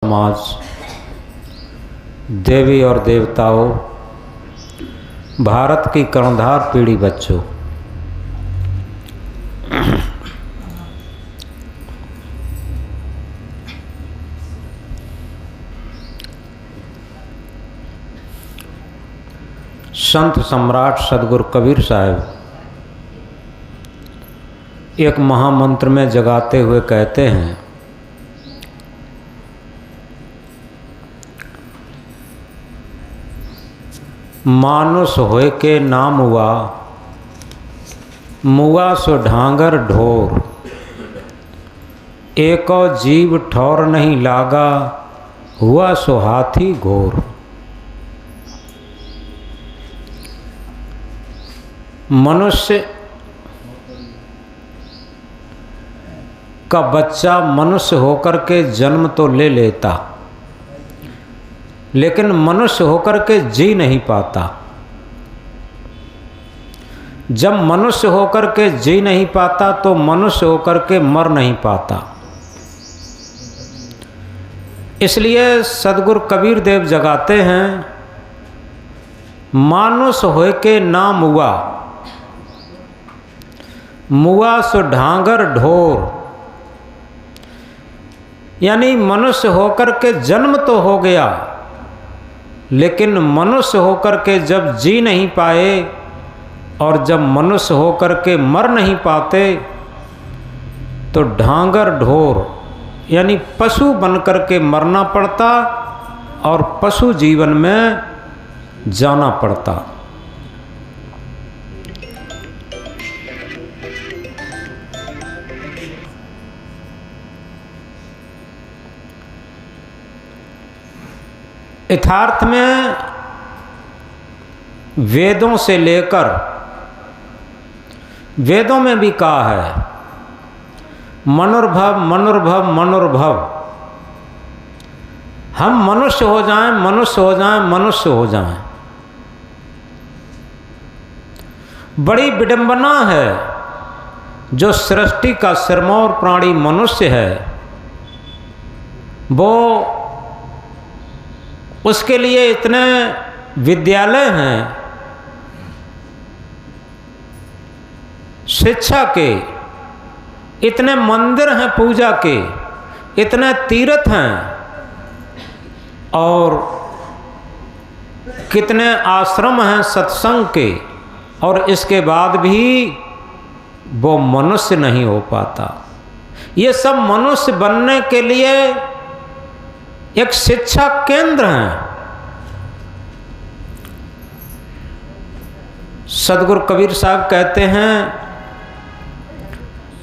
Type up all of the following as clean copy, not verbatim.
समाज, देवी और देवताओं, भारत की कर्णधार पीढ़ी बच्चों, संत सम्राट सदगुरु कबीर साहब एक महामंत्र में जगाते हुए कहते हैं, मानुष होय के नाम हुआ, मुआ सो ढांगर ढोर, एको जीव ठौर नहीं लागा, हुआ सो हाथी घोर। मनुष्य का बच्चा मनुष्य होकर के जन्म तो ले लेता, लेकिन मनुष्य होकर के जी नहीं पाता। जब मनुष्य होकर के जी नहीं पाता तो मनुष्य होकर के मर नहीं पाता। इसलिए सदगुरु कबीर देव जगाते हैं, मानुष होय के ना मुआ, मुआ सो ढांगर ढोर। यानी मनुष्य होकर के जन्म तो हो गया, लेकिन मनुष्य होकर के जब जी नहीं पाए और जब मनुष्य होकर के मर नहीं पाते तो ढांगर ढोर यानी पशु बनकर के मरना पड़ता और पशु जीवन में जाना पड़ता। यथार्थ में वेदों से लेकर, वेदों में भी कहा है, मनुर्भव मनुर्भव मनुर्भव। हम मनुष्य हो जाएं, मनुष्य हो जाएं, मनुष्य हो जाएं। बड़ी विडंबना है जो सृष्टि का सिरमौर प्राणी मनुष्य है, वो उसके लिए इतने विद्यालय हैं, शिक्षा के इतने मंदिर हैं, पूजा के इतने तीर्थ हैं, और कितने आश्रम हैं सत्संग के, और इसके बाद भी वो मनुष्य नहीं हो पाता। ये सब मनुष्य बनने के लिए एक शिक्षा केंद्र है। सदगुरु कबीर साहब कहते हैं,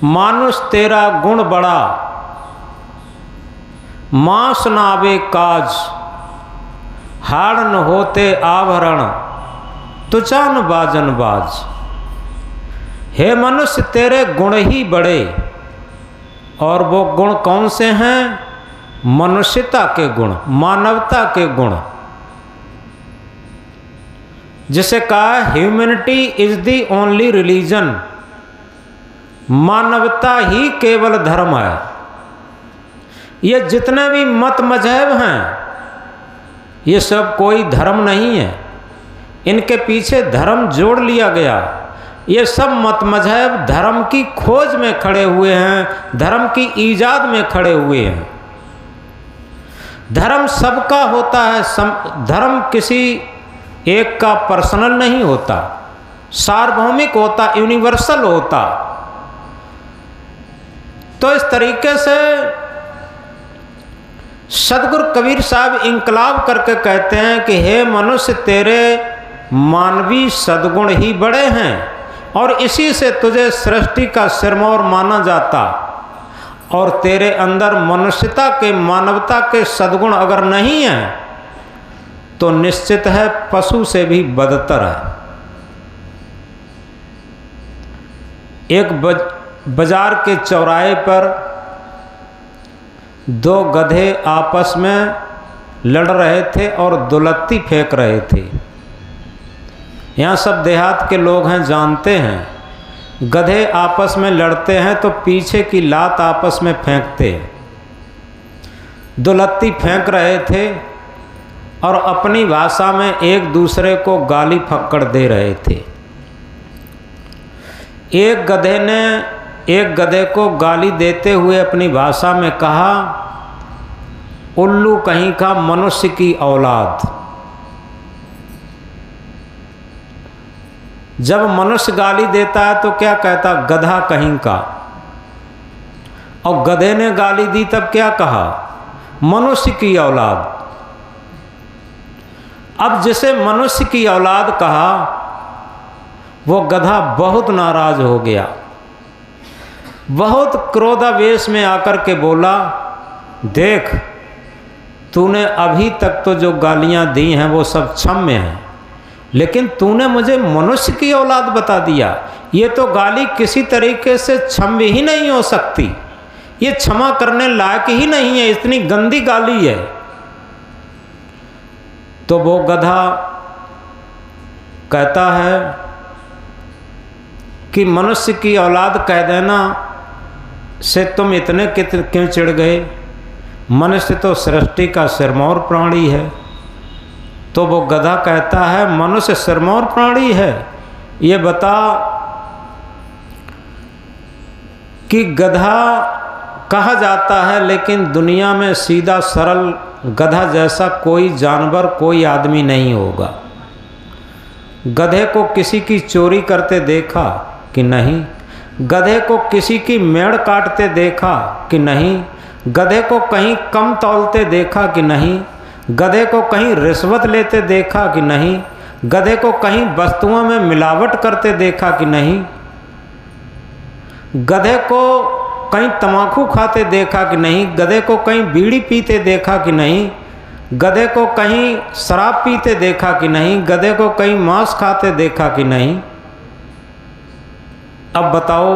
मानुष तेरा गुण बड़ा, मांस नावे काज, हाड़ न होते आभरण, तुचान बाजन बाज। हे मनुष्य तेरे गुण ही बड़े, और वो गुण कौन से हैं? मनुष्यता के गुण, मानवता के गुण। जिसे कहा humanity is the only religion, मानवता ही केवल धर्म है। ये जितने भी मत मजहब हैं, ये सब कोई धर्म नहीं है, इनके पीछे धर्म जोड़ लिया गया। ये सब मत मजहब धर्म की खोज में खड़े हुए हैं, धर्म की ईजाद में खड़े हुए हैं। धर्म सबका होता है, धर्म किसी एक का पर्सनल नहीं होता, सार्वभौमिक होता, यूनिवर्सल होता। तो इस तरीके से सदगुरु कबीर साहब इंकलाब करके कहते हैं कि हे मनुष्य तेरे मानवीय सद्गुण ही बड़े हैं, और इसी से तुझे सृष्टि का सिरमौर माना जाता। और तेरे अंदर मनुष्यता के, मानवता के सद्गुण अगर नहीं है तो निश्चित है पशु से भी बदतर है। एक बाजार के चौराहे पर दो गधे आपस में लड़ रहे थे और दुलत्ती फेंक रहे थे। यहाँ सब देहात के लोग हैं, जानते हैं, गधे आपस में लड़ते हैं तो पीछे की लात आपस में फेंकते हैं। दुलत्ती फेंक रहे थे और अपनी भाषा में एक दूसरे को गाली फक्कड़ दे रहे थे। एक गधे ने एक गधे को गाली देते हुए अपनी भाषा में कहा, उल्लू कहीं का, मनुष्य की औलाद। जब मनुष्य गाली देता है तो क्या कहता, गधा कहीं का। और गधे ने गाली दी तब क्या कहा, मनुष्य की औलाद। अब जिसे मनुष्य की औलाद कहा वो गधा बहुत नाराज हो गया, बहुत क्रोधावेश में आकर के बोला, देख तूने अभी तक तो जो गालियां दी हैं वो सब क्षम्य हैं, लेकिन तूने मुझे मनुष्य की औलाद बता दिया। ये तो गाली किसी तरीके से क्षम्य ही नहीं हो सकती, ये क्षमा करने लायक ही नहीं है, इतनी गंदी गाली है। तो वो गधा कहता है कि मनुष्य की औलाद कह देना से तुम इतने क्यों चिढ़ गए, मनुष्य तो सृष्टि का सिरमौर प्राणी है। तो वो गधा कहता है, मनुष्य सिरमौर प्राणी है, ये बता कि गधा कहा जाता है लेकिन दुनिया में सीधा सरल गधा जैसा कोई जानवर, कोई आदमी नहीं होगा। गधे को किसी की चोरी करते देखा कि नहीं, गधे को किसी की मेड़ काटते देखा कि नहीं, गधे को कहीं कम तौलते देखा कि नहीं, गधे को कहीं रिश्वत लेते देखा कि नहीं, गधे को कहीं वस्तुओं में मिलावट करते देखा कि नहीं, गधे को कहीं तम्बाकू खाते देखा कि नहीं, गधे को कहीं बीड़ी पीते देखा कि नहीं, गधे को कहीं शराब पीते देखा कि नहीं, गधे को कहीं मांस खाते देखा कि नहीं। अब बताओ,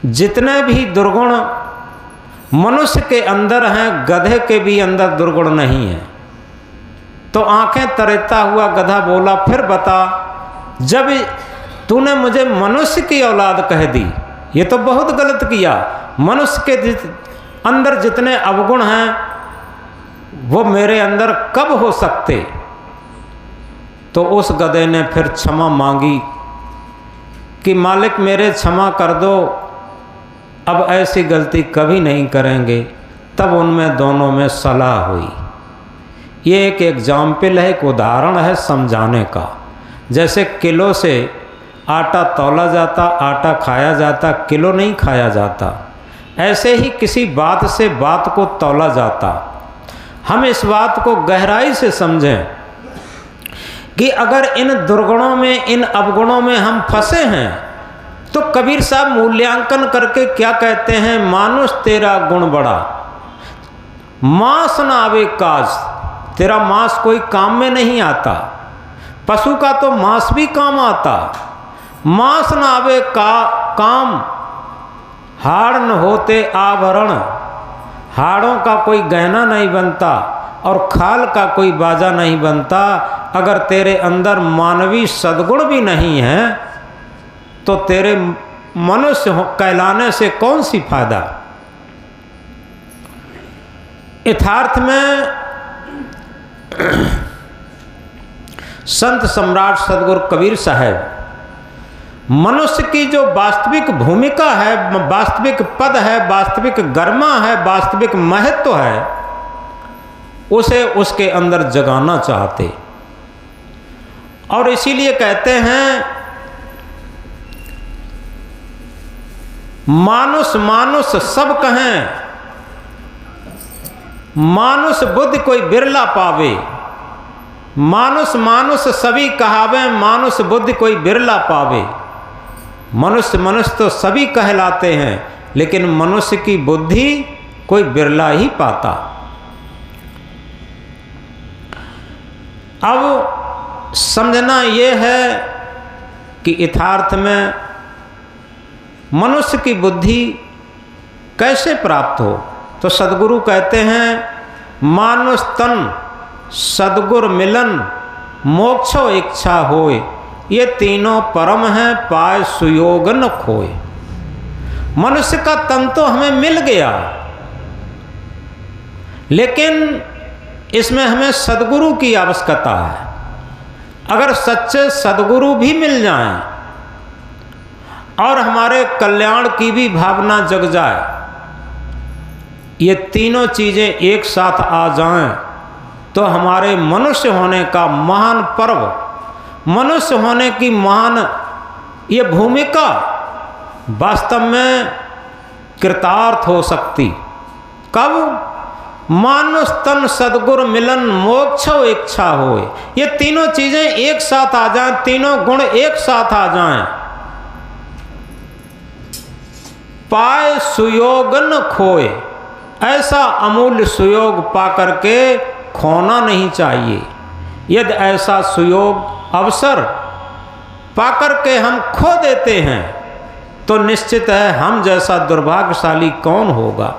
जितने भी दुर्गुण मनुष्य के अंदर हैं गधे के भी अंदर दुर्गुण नहीं है। तो आंखें तरेता हुआ गधा बोला, फिर बता, जब तूने मुझे मनुष्य की औलाद कह दी, ये तो बहुत गलत किया। मनुष्य के अंदर जितने अवगुण हैं वो मेरे अंदर कब हो सकते। तो उस गधे ने फिर क्षमा मांगी कि मालिक मेरे क्षमा कर दो, अब ऐसी गलती कभी नहीं करेंगे। तब उनमें दोनों में सलाह हुई। ये एक एग्जाम्पल है, एक उदाहरण है समझाने का। जैसे किलो से आटा तौला जाता, आटा खाया जाता, किलो नहीं खाया जाता। ऐसे ही किसी बात से बात को तौला जाता। हम इस बात को गहराई से समझें कि अगर इन दुर्गुणों में, इन अवगुणों में हम फंसे हैं तो कबीर साहब मूल्यांकन करके क्या कहते हैं, मानुष तेरा गुण बड़ा, मांस न आवे काज, तेरा मांस कोई काम में नहीं आता। पशु का तो मांस भी काम आता। मांस न आवे काम, हाड़ न होते आभरण, हाड़ों का कोई गहना नहीं बनता और खाल का कोई बाजा नहीं बनता। अगर तेरे अंदर मानवीय सद्गुण भी नहीं है तो तेरे मनुष्य कहलाने से कौन सी फायदा। यथार्थ में संत सम्राट सदगुरु कबीर साहब मनुष्य की जो वास्तविक भूमिका है, वास्तविक पद है, वास्तविक गरिमा है, वास्तविक महत्व है, उसे उसके अंदर जगाना चाहते। और इसीलिए कहते हैं मानुष मानुष सब कहें, मानुष बुद्धि कोई बिरला पावे। मानुष मानुष सभी कहावे, मानुष बुद्धि कोई बिरला पावे। मनुष्य मनुष्य तो सभी कहलाते हैं, लेकिन मनुष्य की बुद्धि कोई बिरला ही पाता। अब समझना ये है कि यथार्थ में मनुष्य की बुद्धि कैसे प्राप्त हो। तो सदगुरु कहते हैं मानुष तन सदगुर मिलन मोक्षो इच्छा होए, ये तीनों परम हैं पाए सुयोग न खोए। मनुष्य का तन तो हमें मिल गया, लेकिन इसमें हमें सद्गुरु की आवश्यकता है। अगर सच्चे सद्गुरु भी मिल जाएं और हमारे कल्याण की भी भावना जग जाए, ये तीनों चीज़ें एक साथ आ जाएं, तो हमारे मनुष्य होने का महान पर्व, मनुष्य होने की महान ये भूमिका वास्तव में कृतार्थ हो सकती। कब? मानुष तन सद्गुरु मिलन मोक्ष इच्छा होए। ये तीनों चीजें एक साथ आ जाएं, तीनों गुण एक साथ आ जाएं। पाए सुयोग न खोए, ऐसा अमूल्य सुयोग पा करके खोना नहीं चाहिए। यदि ऐसा सुयोग अवसर पाकर के हम खो देते हैं तो निश्चित है हम जैसा दुर्भाग्यशाली कौन होगा।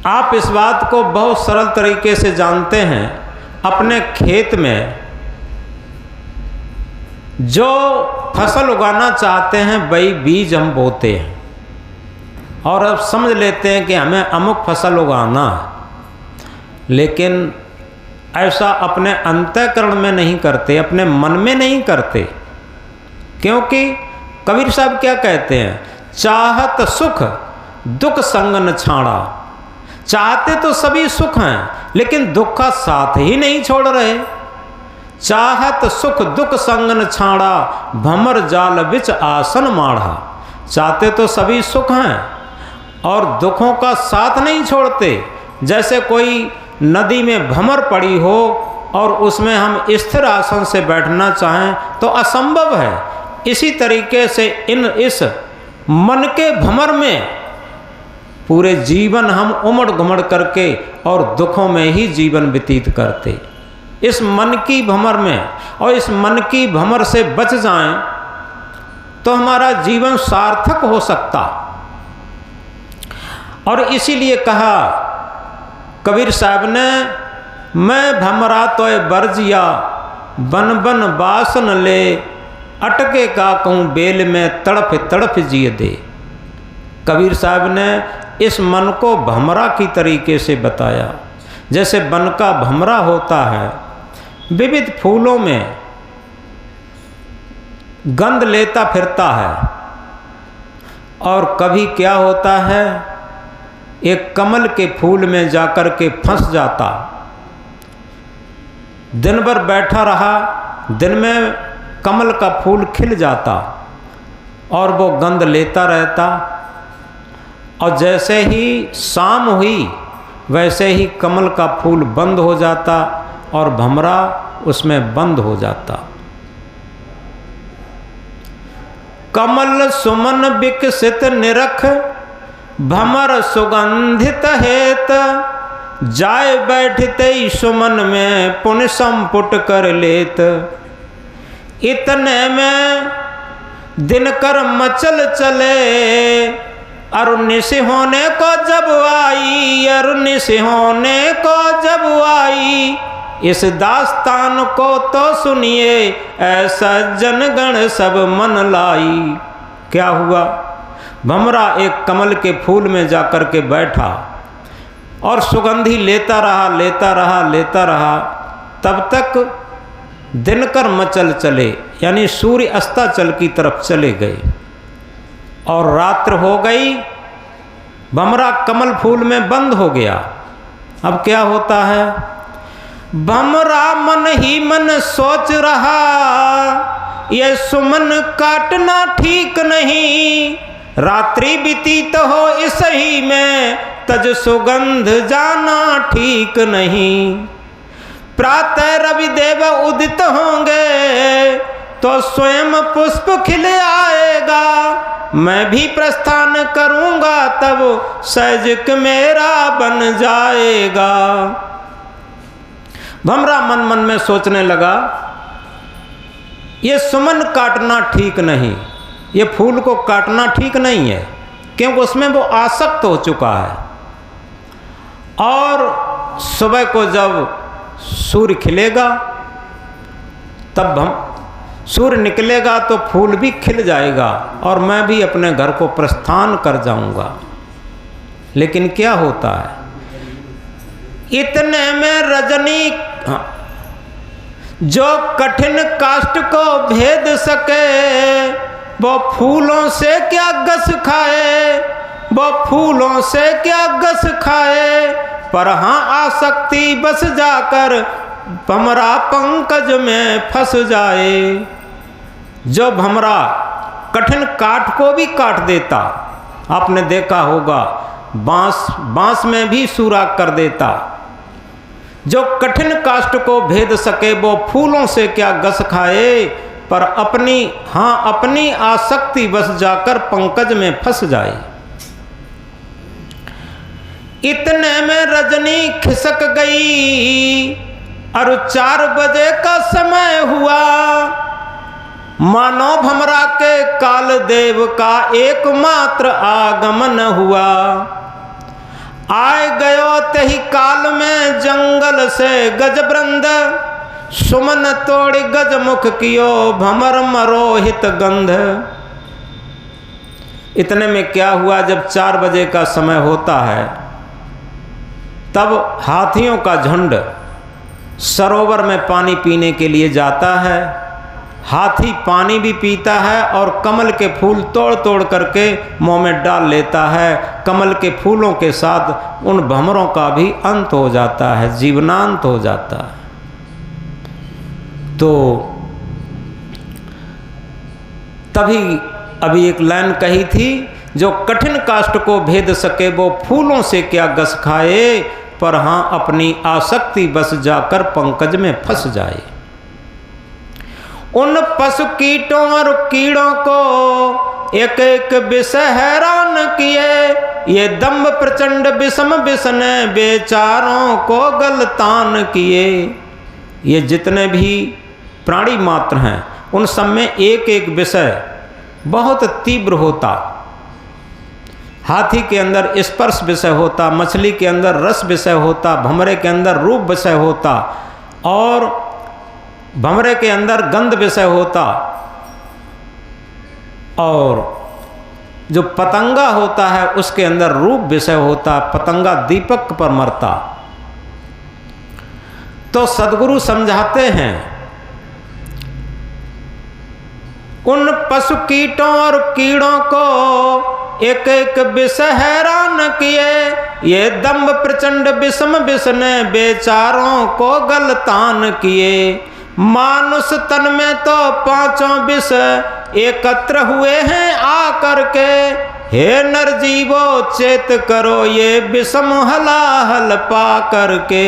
आप इस बात को बहुत सरल तरीके से जानते हैं। अपने खेत में जो फसल उगाना चाहते हैं वही बीज हम बोते हैं और अब समझ लेते हैं कि हमें अमुक फसल उगाना है, लेकिन ऐसा अपने अंतःकरण में नहीं करते, अपने मन में नहीं करते। क्योंकि कबीर साहब क्या कहते हैं? चाहत सुख दुख संग न छाड़ा। चाहते तो सभी सुख हैं, लेकिन दुख का साथ ही नहीं छोड़ रहे। चाहत सुख दुख संग न छाड़ा, भमर जाल बिच आसन माढ़ा। चाहते तो सभी सुख हैं और दुखों का साथ नहीं छोड़ते। जैसे कोई नदी में भंवर पड़ी हो और उसमें हम स्थिर आसन से बैठना चाहें तो असंभव है। इसी तरीके से इस मन के भंवर में पूरे जीवन हम उमड़ घुमड़ करके और दुखों में ही जीवन व्यतीत करते। इस मन की भंवर में और इस मन की भंवर से बच जाएं तो हमारा जीवन सार्थक हो सकता। और इसीलिए कहा कबीर साहब ने, मैं भमरा तोय बरजिया बन बन बासन ले, अटके का कहूँ बेल में तड़फ तड़फ जिए दे। कबीर साहब ने इस मन को भमरा की तरीके से बताया। जैसे वन का भमरा होता है, विविध फूलों में गंध लेता फिरता है, और कभी क्या होता है एक कमल के फूल में जाकर के फंस जाता। दिन भर बैठा रहा, दिन में कमल का फूल खिल जाता और वो गंध लेता रहता, और जैसे ही शाम हुई वैसे ही कमल का फूल बंद हो जाता और भमरा उसमें बंद हो जाता। कमल सुमन विकसित निरख, भमर सुगंधित हेत, जाय बैठते सुमन में पुण्य संपुट कर लेत। इतने में दिनकर मचल चले, अरुनिश होने को जब आई, अरुनिश होने को जब आई। इस दास्तान को तो सुनिए, ऐसा जनगण सब मन लाई। क्या हुआ? भमरा एक कमल के फूल में जाकर के बैठा और सुगंधी लेता रहा, लेता रहा, लेता रहा। तब तक दिनकर मचल चले, यानी सूर्य अस्ताचल की तरफ चले गए और रात्र हो गई। भमरा कमल फूल में बंद हो गया। अब क्या होता है? भमरा मन ही मन सोच रहा, ये सुमन काटना ठीक नहीं। रात्रि बीतीत हो इस ही में, तज सुगंध जाना ठीक नहीं। प्रातः रविदेव उदित होंगे, तो स्वयं पुष्प खिल आएगा। मैं भी प्रस्थान करूंगा, तब सजक मेरा बन जाएगा। भमरा मन मन में सोचने लगा, ये सुमन काटना ठीक नहीं, ये फूल को काटना ठीक नहीं है, क्योंकि उसमें वो आसक्त हो चुका है। और सुबह को जब सूर्य खिलेगा, तब सूर्य निकलेगा तो फूल भी खिल जाएगा और मैं भी अपने घर को प्रस्थान कर जाऊंगा। लेकिन क्या होता है, इतने में रजनी जो कठिन काष्ठ को भेद सके, वो फूलों से क्या गस खाए, वो फूलों से क्या गस खाए, पर हाँ आसक्ति बस जाकर भमरा पंकज में फंस जाए। जो भमरा कठिन काठ को भी काट देता, आपने देखा होगा बांस में भी सुराख कर देता। जो कठिन काष्ठ को भेद सके, वो फूलों से क्या गस खाए, पर अपनी आसक्ति बस जाकर पंकज में फंस जाए। इतने में रजनी खिसक गई और 4 बजे का समय हुआ। मानो भमरा के काल देव का एकमात्र आगमन हुआ। आए गयो तही काल में जंगल से गजवृंद, सुमन तोड़ गजमुख कियो भमर मरोहित गंध। इतने में क्या हुआ, जब 4 बजे का समय होता है, तब हाथियों का झुंड सरोवर में पानी पीने के लिए जाता है। हाथी पानी भी पीता है और कमल के फूल तोड़ तोड़ करके मुंह में डाल लेता है। कमल के फूलों के साथ उन भंवरों का भी अंत हो जाता है, जीवनांत हो जाता है। तो तभी अभी एक लाइन कही थी, जो कठिन काष्ठ को भेद सके, वो फूलों से क्या गस खाए, पर हाँ अपनी आसक्ति बस जाकर पंकज में फंस जाए। उन पशु कीटों और कीड़ों को एक एक विषय हैरान किए, ये दम्भ प्रचंड विषम विष ने बेचारों को गलतान किए। ये जितने भी प्राणी मात्र हैं, उन सब में एक एक विषय बहुत तीव्र होता। हाथी के अंदर स्पर्श विषय होता, मछली के अंदर रस विषय होता, भंवरे के अंदर रूप विषय होता, और भंवरे के अंदर गंध विषय होता, और जो पतंगा होता है उसके अंदर रूप विषय होता। पतंगा दीपक पर मरता। तो सद्गुरु समझाते हैं, उन पशु कीटों और कीड़ों को एक एक विषय हैरान किए, ये दम्भ प्रचंड विषम विष ने बेचारों को गलतान किए। मानुष तन में तो 5 विष एकत्र हुए हैं आकर के, हे नरजीवो चेत करो ये विषम हलाहल पा करके।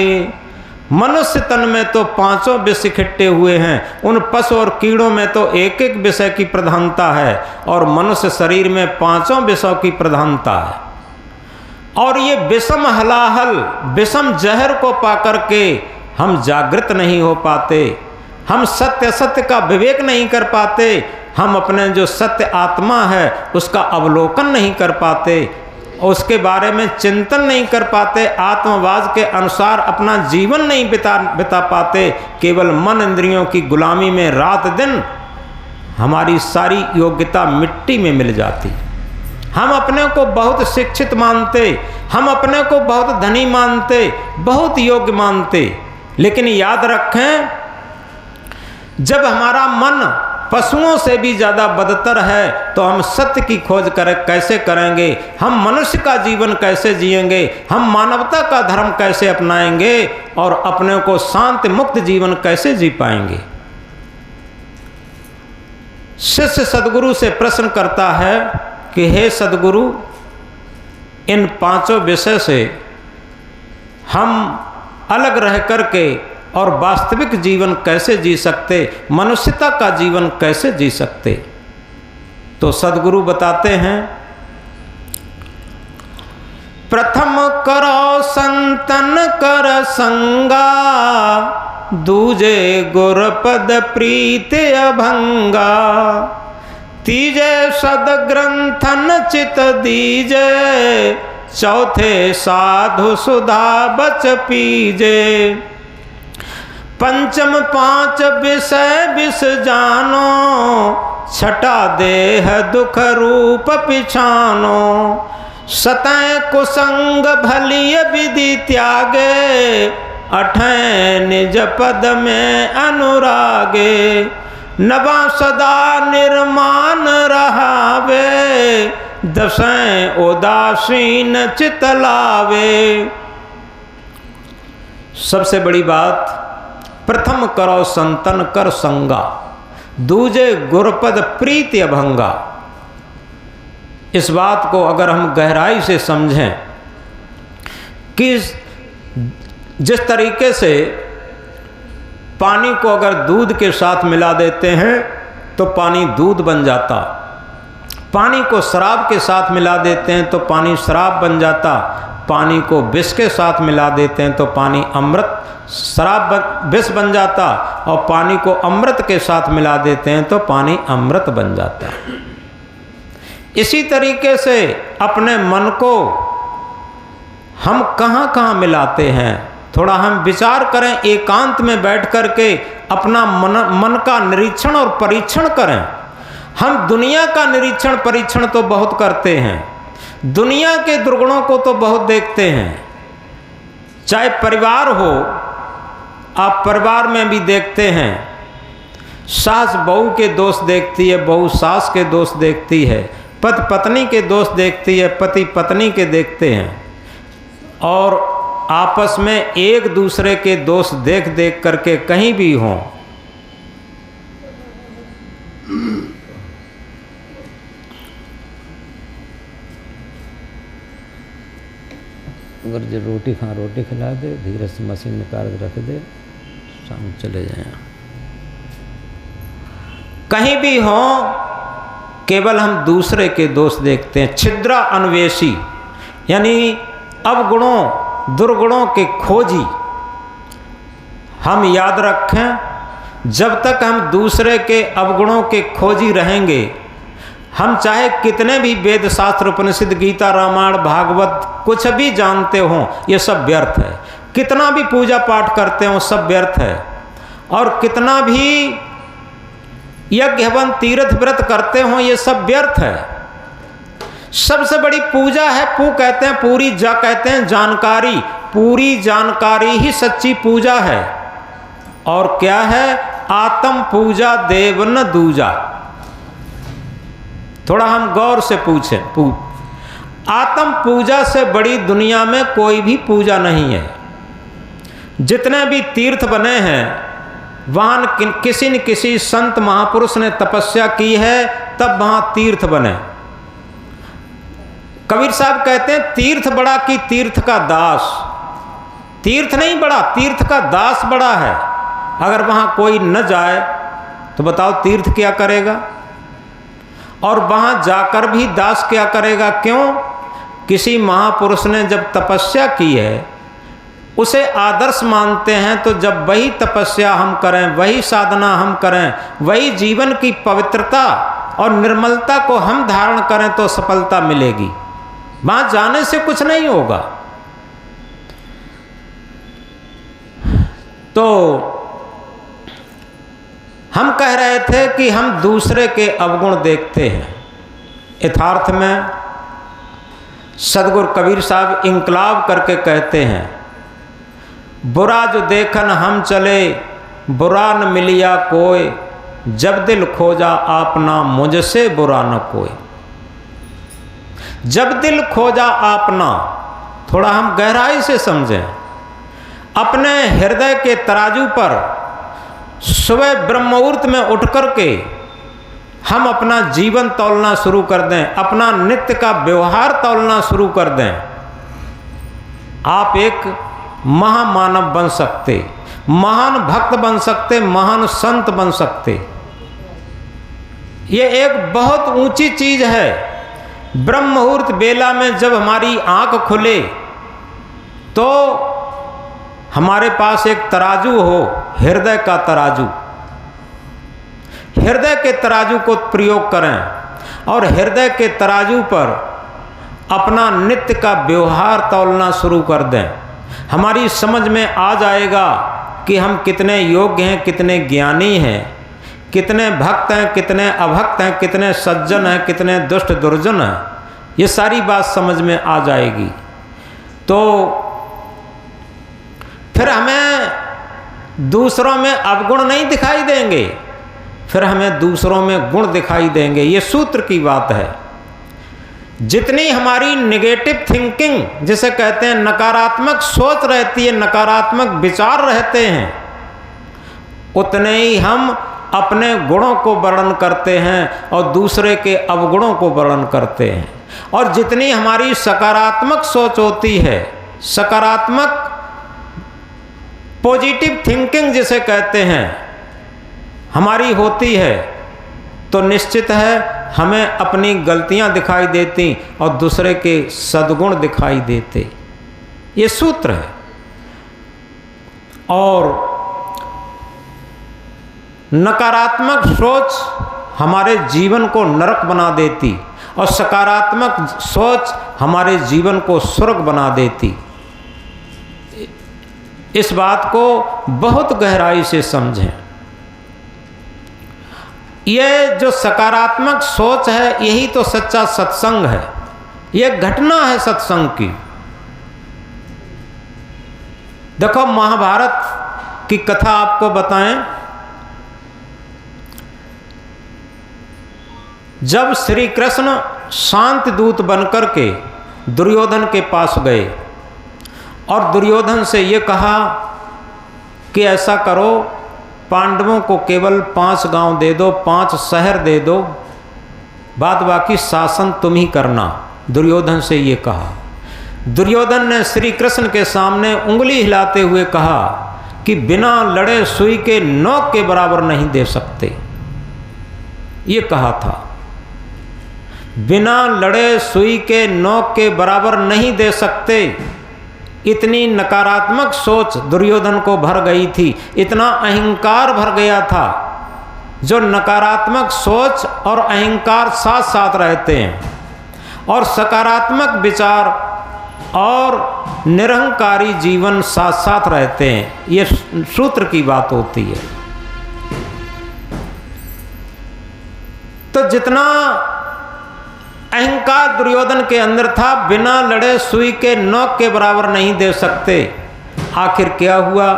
मनुष्य तन में तो 5 विष इकट्ठे हुए हैं, उन पशु और कीड़ों में तो एक एक विषय की प्रधानता है, और मनुष्य शरीर में 5 विषयों की प्रधानता है। और ये विषम हलाहल, विषम जहर को पाकर के हम जागृत नहीं हो पाते, हम सत्य सत्य का विवेक नहीं कर पाते, हम अपने जो सत्य आत्मा है उसका अवलोकन नहीं कर पाते, उसके बारे में चिंतन नहीं कर पाते, आत्मवाद के अनुसार अपना जीवन नहीं बिता पाते। केवल मन इंद्रियों की गुलामी में रात दिन हमारी सारी योग्यता मिट्टी में मिल जाती। हम अपने को बहुत शिक्षित मानते, हम अपने को बहुत धनी मानते, बहुत योग्य मानते, लेकिन याद रखें, जब हमारा मन पशुओं से भी ज़्यादा बदतर है, तो हम सत्य की खोज कैसे करेंगे, हम मनुष्य का जीवन कैसे जिएंगे, हम मानवता का धर्म कैसे अपनाएंगे, और अपने को शांति मुक्त जीवन कैसे जी पाएंगे। शिष्य सद्गुरु से प्रश्न करता है कि हे सद्गुरु, इन 5 विषय से हम अलग रह करके और वास्तविक जीवन कैसे जी सकते, मनुष्यता का जीवन कैसे जी सकते। तो सद्गुरु बताते हैं, प्रथम करो संतन कर संगा, दूजे गुरपद प्रीत अभंगा, तीजे सदग्रंथन चित दीजे, चौथे साधु सुधा बच पीजे, पंचम 5 विषय विष जानो, छठा देह दुख रूप पिछानो, सतैं कुसंग भलिय विधि त्यागे, अठैं निज पद में अनुरागे। नवा सदा निर्माण रहावे, दसैं उदासीन चित लावे। सबसे बड़ी बात, प्रथम करो संतन कर संगा, दूजे गुरपद प्रीति अभंगा। इस बात को अगर हम गहराई से समझें कि जिस तरीके से पानी को अगर दूध के साथ मिला देते हैं तो पानी दूध बन जाता, पानी को शराब के साथ मिला देते हैं तो पानी शराब बन जाता, पानी को विष के साथ मिला देते हैं तो पानी अमृत शराब विष बन जाता, और पानी को अमृत के साथ मिला देते हैं तो पानी अमृत बन जाता। इसी तरीके से अपने मन को हम कहाँ कहाँ मिलाते हैं, थोड़ा हम विचार करें, एकांत में बैठ कर के अपना मन का निरीक्षण और परीक्षण करें। हम दुनिया का निरीक्षण परीक्षण तो बहुत करते हैं, दुनिया के दुर्गुणों को तो बहुत देखते हैं। चाहे परिवार हो, आप परिवार में भी देखते हैं, सास बहू के दोष देखती है, बहू सास के दोष देखती है, पति पत्नी के दोष देखती है, पति पत्नी के देखते हैं, और आपस में एक दूसरे के दोष देख देख करके कहीं भी हों। अगर जो रोटी खिला दे, धीरे से मशीन निकाल के रख दे, शाम चले जाएं। कहीं भी हों, केवल हम दूसरे के दोष देखते हैं। छिद्रा अन्वेषी यानी अवगुणों दुर्गुणों के खोजी। हम याद रखें, जब तक हम दूसरे के अवगुणों के खोजी रहेंगे, हम चाहे कितने भी वेद शास्त्र उपनिषद गीता रामायण भागवत कुछ भी जानते हों, ये सब व्यर्थ है। कितना भी पूजा पाठ करते हों, सब व्यर्थ है। और कितना भी यज्ञ हवन तीर्थ व्रत करते हों, ये सब व्यर्थ है। सबसे बड़ी पूजा है, पू कहते हैं पूरी, जा कहते हैं जानकारी। पूरी जानकारी ही सच्ची पूजा है। और क्या है? आत्म पूजा देव न दूजा। थोड़ा हम गौर से पूछें, आत्म पूजा से बड़ी दुनिया में कोई भी पूजा नहीं है। जितने भी तीर्थ बने हैं, वहाँ किसी न किसी संत महापुरुष ने तपस्या की है, तब वहाँ तीर्थ बने। कबीर साहब कहते हैं, तीर्थ बड़ा कि तीर्थ का दास। तीर्थ नहीं बड़ा, तीर्थ का दास बड़ा है। अगर वहाँ कोई न जाए तो बताओ तीर्थ क्या करेगा? और वहाँ जाकर भी दास क्या करेगा? क्यों? किसी महापुरुष ने जब तपस्या की है, उसे आदर्श मानते हैं, तो जब वही तपस्या हम करें, वही साधना हम करें, वही जीवन की पवित्रता और निर्मलता को हम धारण करें तो सफलता मिलेगी। वहाँ जाने से कुछ नहीं होगा। तो हम कह रहे थे कि हम दूसरे के अवगुण देखते हैं। यथार्थ में सदगुरु कबीर साहब इंकलाब करके कहते हैं, बुरा जो देखन हम चले, बुरा न मिलिया कोई, जब दिल खोजा आपना मुझसे बुरा न कोई। जब दिल खोजा आपना, थोड़ा हम गहराई से समझें। अपने हृदय के तराजू पर सुबह ब्रह्म मुहूर्त में उठ करके हम अपना जीवन तौलना शुरू कर दें, अपना नित्य का व्यवहार तौलना शुरू कर दें, आप एक महामानव बन सकते, महान भक्त बन सकते, महान संत बन सकते। ये एक बहुत ऊंची चीज है। ब्रह्म मुहूर्त बेला में जब हमारी आंख खुले तो हमारे पास एक तराजू हो, हृदय का तराजू। हृदय के तराजू को प्रयोग करें और हृदय के तराजू पर अपना नित्य का व्यवहार तौलना शुरू कर दें। हमारी समझ में आ जाएगा कि हम कितने योग्य हैं, कितने ज्ञानी हैं, कितने भक्त हैं, कितने अभक्त हैं, कितने सज्जन हैं, कितने दुष्ट दुर्जन हैं। ये सारी बात समझ में आ जाएगी। तो फिर हमें दूसरों में अवगुण नहीं दिखाई देंगे, फिर हमें दूसरों में गुण दिखाई देंगे। ये सूत्र की बात है। जितनी हमारी नेगेटिव थिंकिंग जिसे कहते हैं, नकारात्मक सोच रहती है, नकारात्मक विचार रहते हैं, उतने ही हम अपने गुणों को वर्णन करते हैं और दूसरे के अवगुणों को वर्णन करते हैं। और जितनी हमारी सकारात्मक सोच होती है, सकारात्मक पॉजिटिव थिंकिंग जिसे कहते हैं हमारी होती है, तो निश्चित है हमें अपनी गलतियां दिखाई देती और दूसरे के सद्गुण दिखाई देते। ये सूत्र है। और नकारात्मक सोच हमारे जीवन को नरक बना देती और सकारात्मक सोच हमारे जीवन को स्वर्ग बना देती। इस बात को बहुत गहराई से समझें। ये जो सकारात्मक सोच है, यही तो सच्चा सत्संग है। यह घटना है सत्संग की। देखो, महाभारत की कथा आपको बताएं। जब श्री कृष्ण शांति दूत बनकर के दुर्योधन के पास गए और दुर्योधन से ये कहा कि ऐसा करो, पांडवों को केवल 5 गांव दे दो, 5 शहर दे दो, बाद बाकी शासन तुम ही करना। दुर्योधन से ये कहा। दुर्योधन ने श्री कृष्ण के सामने उंगली हिलाते हुए कहा कि बिना लड़े सुई के नोक के बराबर नहीं दे सकते। ये कहा था, बिना लड़े सुई के नोक के बराबर नहीं दे सकते। इतनी नकारात्मक सोच दुर्योधन को भर गई थी, इतना अहंकार भर गया था। जो नकारात्मक सोच और अहंकार साथ साथ रहते हैं और सकारात्मक विचार और निरहंकारी जीवन साथ साथ रहते हैं, ये सूत्र की बात होती है। तो जितना अहंकार दुर्योधन के अंदर था, बिना लड़े सुई के नोक के बराबर नहीं दे सकते। आखिर क्या हुआ?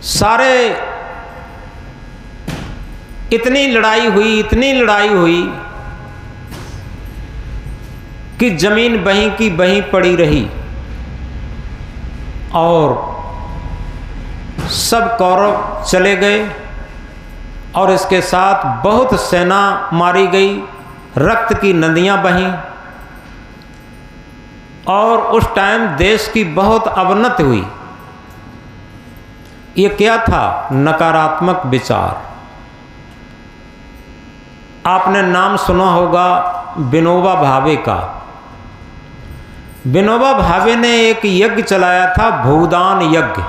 सारे इतनी लड़ाई हुई कि जमीन वहीं की वहीं पड़ी रही और सब कौरव चले गए और इसके साथ बहुत सेना मारी गई, रक्त की नदियां बहीं और उस टाइम देश की बहुत अवनति हुई। ये क्या था? नकारात्मक विचार। आपने नाम सुना होगा विनोबा भावे का। विनोबा भावे ने एक यज्ञ चलाया था, भूदान यज्ञ।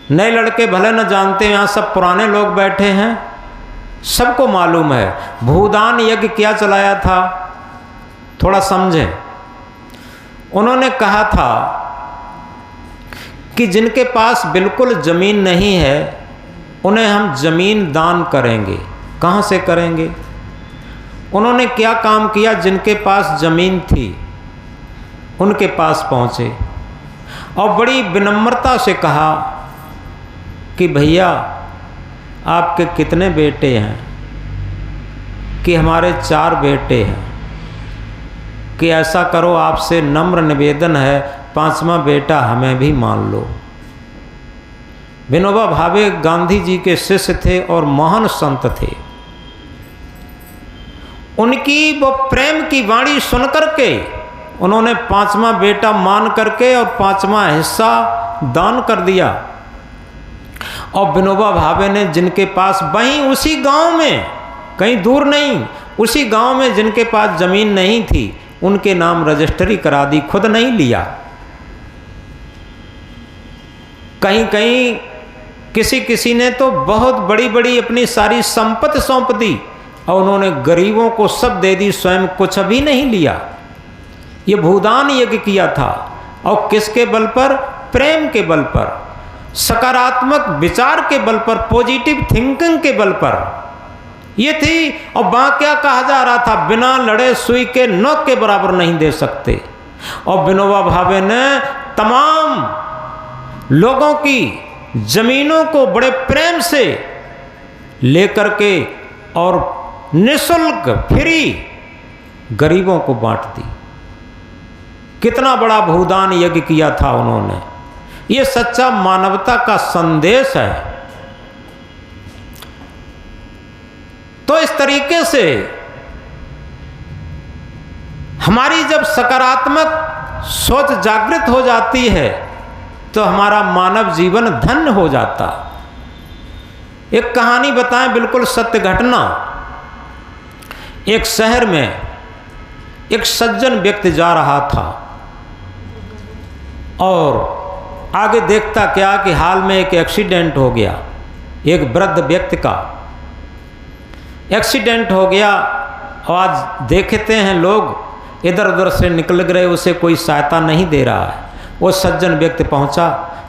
नए लड़के भले न जानते, यहाँ सब पुराने लोग बैठे हैं, सबको मालूम है भूदान यज्ञ क्या चलाया था। थोड़ा समझें। उन्होंने कहा था कि जिनके पास बिल्कुल ज़मीन नहीं है उन्हें हम ज़मीन दान करेंगे। कहाँ से करेंगे? उन्होंने क्या काम किया? जिनके पास ज़मीन थी उनके पास पहुँचे और बड़ी विनम्रता से कहा कि भैया आपके कितने बेटे हैं? कि हमारे 4 बेटे हैं। कि ऐसा करो, आपसे नम्र निवेदन है, 5वां बेटा हमें भी मान लो। विनोबा भावे गांधी जी के शिष्य थे और महान संत थे। उनकी वो प्रेम की वाणी सुनकर के उन्होंने 5वां बेटा मान करके और 5वां हिस्सा दान कर दिया। और विनोबा भावे ने जिनके पास वहीं उसी गांव में, कहीं दूर नहीं, उसी गांव में जिनके पास ज़मीन नहीं थी उनके नाम रजिस्ट्री करा दी, खुद नहीं लिया। कहीं कहीं किसी ने तो बहुत बड़ी बड़ी अपनी सारी संपत्ति सौंप दी और उन्होंने गरीबों को सब दे दी, स्वयं कुछ भी नहीं लिया। ये भूदान यज्ञ किया था। और किसके बल पर? प्रेम के बल पर। सकारात्मक विचार के बल पर, पॉजिटिव थिंकिंग के बल पर ये थी। और वहाँ क्या कहा जा रहा था, बिना लड़े सुई के नोक के बराबर नहीं दे सकते। और विनोबा भावे ने तमाम लोगों की जमीनों को बड़े प्रेम से लेकर के और निःशुल्क फ्री गरीबों को बांट दी। कितना बड़ा भूदान यज्ञ किया था उन्होंने। ये सच्चा मानवता का संदेश है। तो इस तरीके से हमारी जब सकारात्मक सोच जागृत हो जाती है तो हमारा मानव जीवन धन्य हो जाता। एक कहानी बताएं, बिल्कुल सत्य घटना। एक शहर में एक सज्जन व्यक्ति जा रहा था और आगे देखता क्या कि हाल में एक एक्सीडेंट हो गया। एक वृद्ध व्यक्ति का एक्सीडेंट हो गया और आज देखते हैं लोग इधर उधर से निकल गए, उसे कोई सहायता नहीं दे रहा है। वो सज्जन व्यक्ति पहुंचा,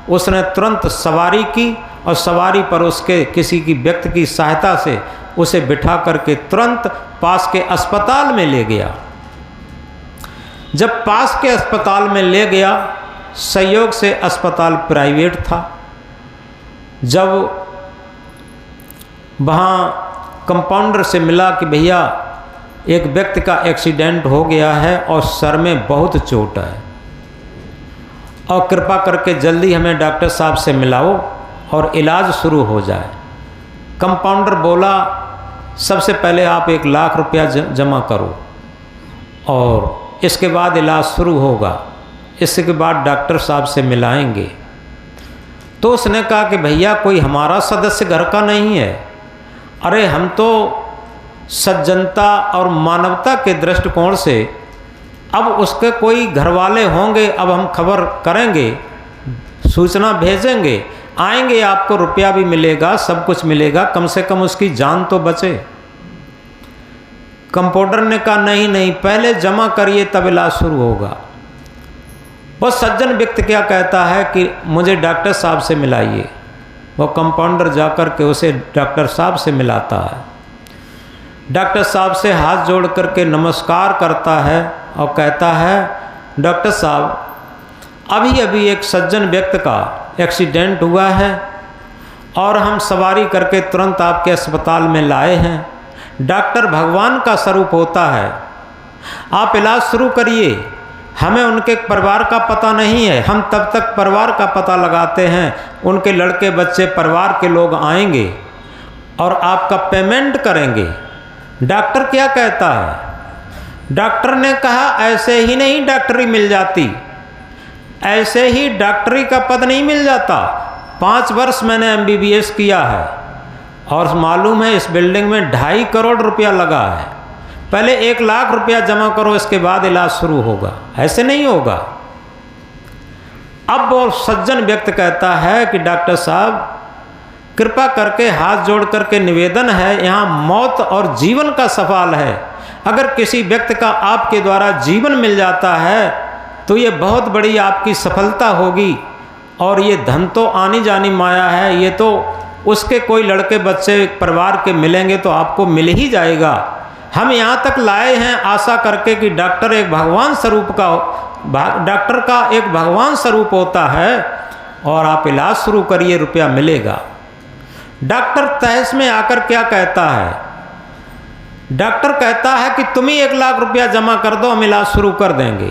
उसने तुरंत सवारी की और सवारी पर उसके किसी की व्यक्ति की सहायता से उसे बिठा करके तुरंत पास के अस्पताल में ले गया। जब पास के अस्पताल में ले गया, संयोग से अस्पताल प्राइवेट था। जब वहाँ कंपाउंडर से मिला कि भैया एक व्यक्ति का एक्सीडेंट हो गया है और सर में बहुत चोट है और कृपा करके जल्दी हमें डॉक्टर साहब से मिलाओ और इलाज शुरू हो जाए। कंपाउंडर बोला सबसे पहले आप 1 लाख रुपया जमा करो और इसके बाद इलाज शुरू होगा, इसके बाद डॉक्टर साहब से मिलाएंगे। तो उसने कहा कि भैया कोई हमारा सदस्य घर का नहीं है। अरे हम तो सज्जनता और मानवता के दृष्टिकोण से अब उसके कोई घर वाले होंगे, अब हम खबर करेंगे, सूचना भेजेंगे, आएंगे, आपको रुपया भी मिलेगा, सब कुछ मिलेगा, कम से कम उसकी जान तो बचे। कंपाउंडर ने कहा नहीं नहीं, पहले जमा करिए तब इलाज शुरू होगा। वो सज्जन व्यक्ति क्या कहता है कि मुझे डॉक्टर साहब से मिलाइए। वो कंपाउंडर जाकर के उसे डॉक्टर साहब से मिलाता है। डॉक्टर साहब से हाथ जोड़ करके नमस्कार करता है और कहता है डॉक्टर साहब अभी अभी एक सज्जन व्यक्ति का एक्सीडेंट हुआ है और हम सवारी करके तुरंत आपके अस्पताल में लाए हैं। डॉक्टर भगवान का स्वरूप होता है, आप इलाज शुरू करिए। हमें उनके परिवार का पता नहीं है, हम तब तक परिवार का पता लगाते हैं। उनके लड़के बच्चे परिवार के लोग आएंगे और आपका पेमेंट करेंगे। डॉक्टर क्या कहता है? डॉक्टर ने कहा ऐसे ही नहीं डॉक्टरी मिल जाती, ऐसे ही डॉक्टरी का पद नहीं मिल जाता। 5 वर्ष मैंने MBBS किया है और मालूम है इस बिल्डिंग में 2.5 करोड़ रुपया लगा है। पहले 1 लाख रुपया जमा करो, इसके बाद इलाज शुरू होगा। ऐसे नहीं होगा। अब वो सज्जन व्यक्ति कहता है कि डॉक्टर साहब कृपा करके हाथ जोड़ करके निवेदन है, यहाँ मौत और जीवन का सवाल है। अगर किसी व्यक्ति का आपके द्वारा जीवन मिल जाता है तो ये बहुत बड़ी आपकी सफलता होगी और ये धन तो आनी जानी माया है, ये तो उसके कोई लड़के बच्चे परिवार के मिलेंगे तो आपको मिल ही जाएगा। हम यहाँ तक लाए हैं आशा करके कि डॉक्टर एक भगवान स्वरूप का, डॉक्टर का एक भगवान स्वरूप होता है और आप इलाज शुरू करिए, रुपया मिलेगा। डॉक्टर तहस में आकर क्या कहता है? डॉक्टर कहता है कि तुम ही 1 लाख रुपया जमा कर दो, हम इलाज शुरू कर देंगे।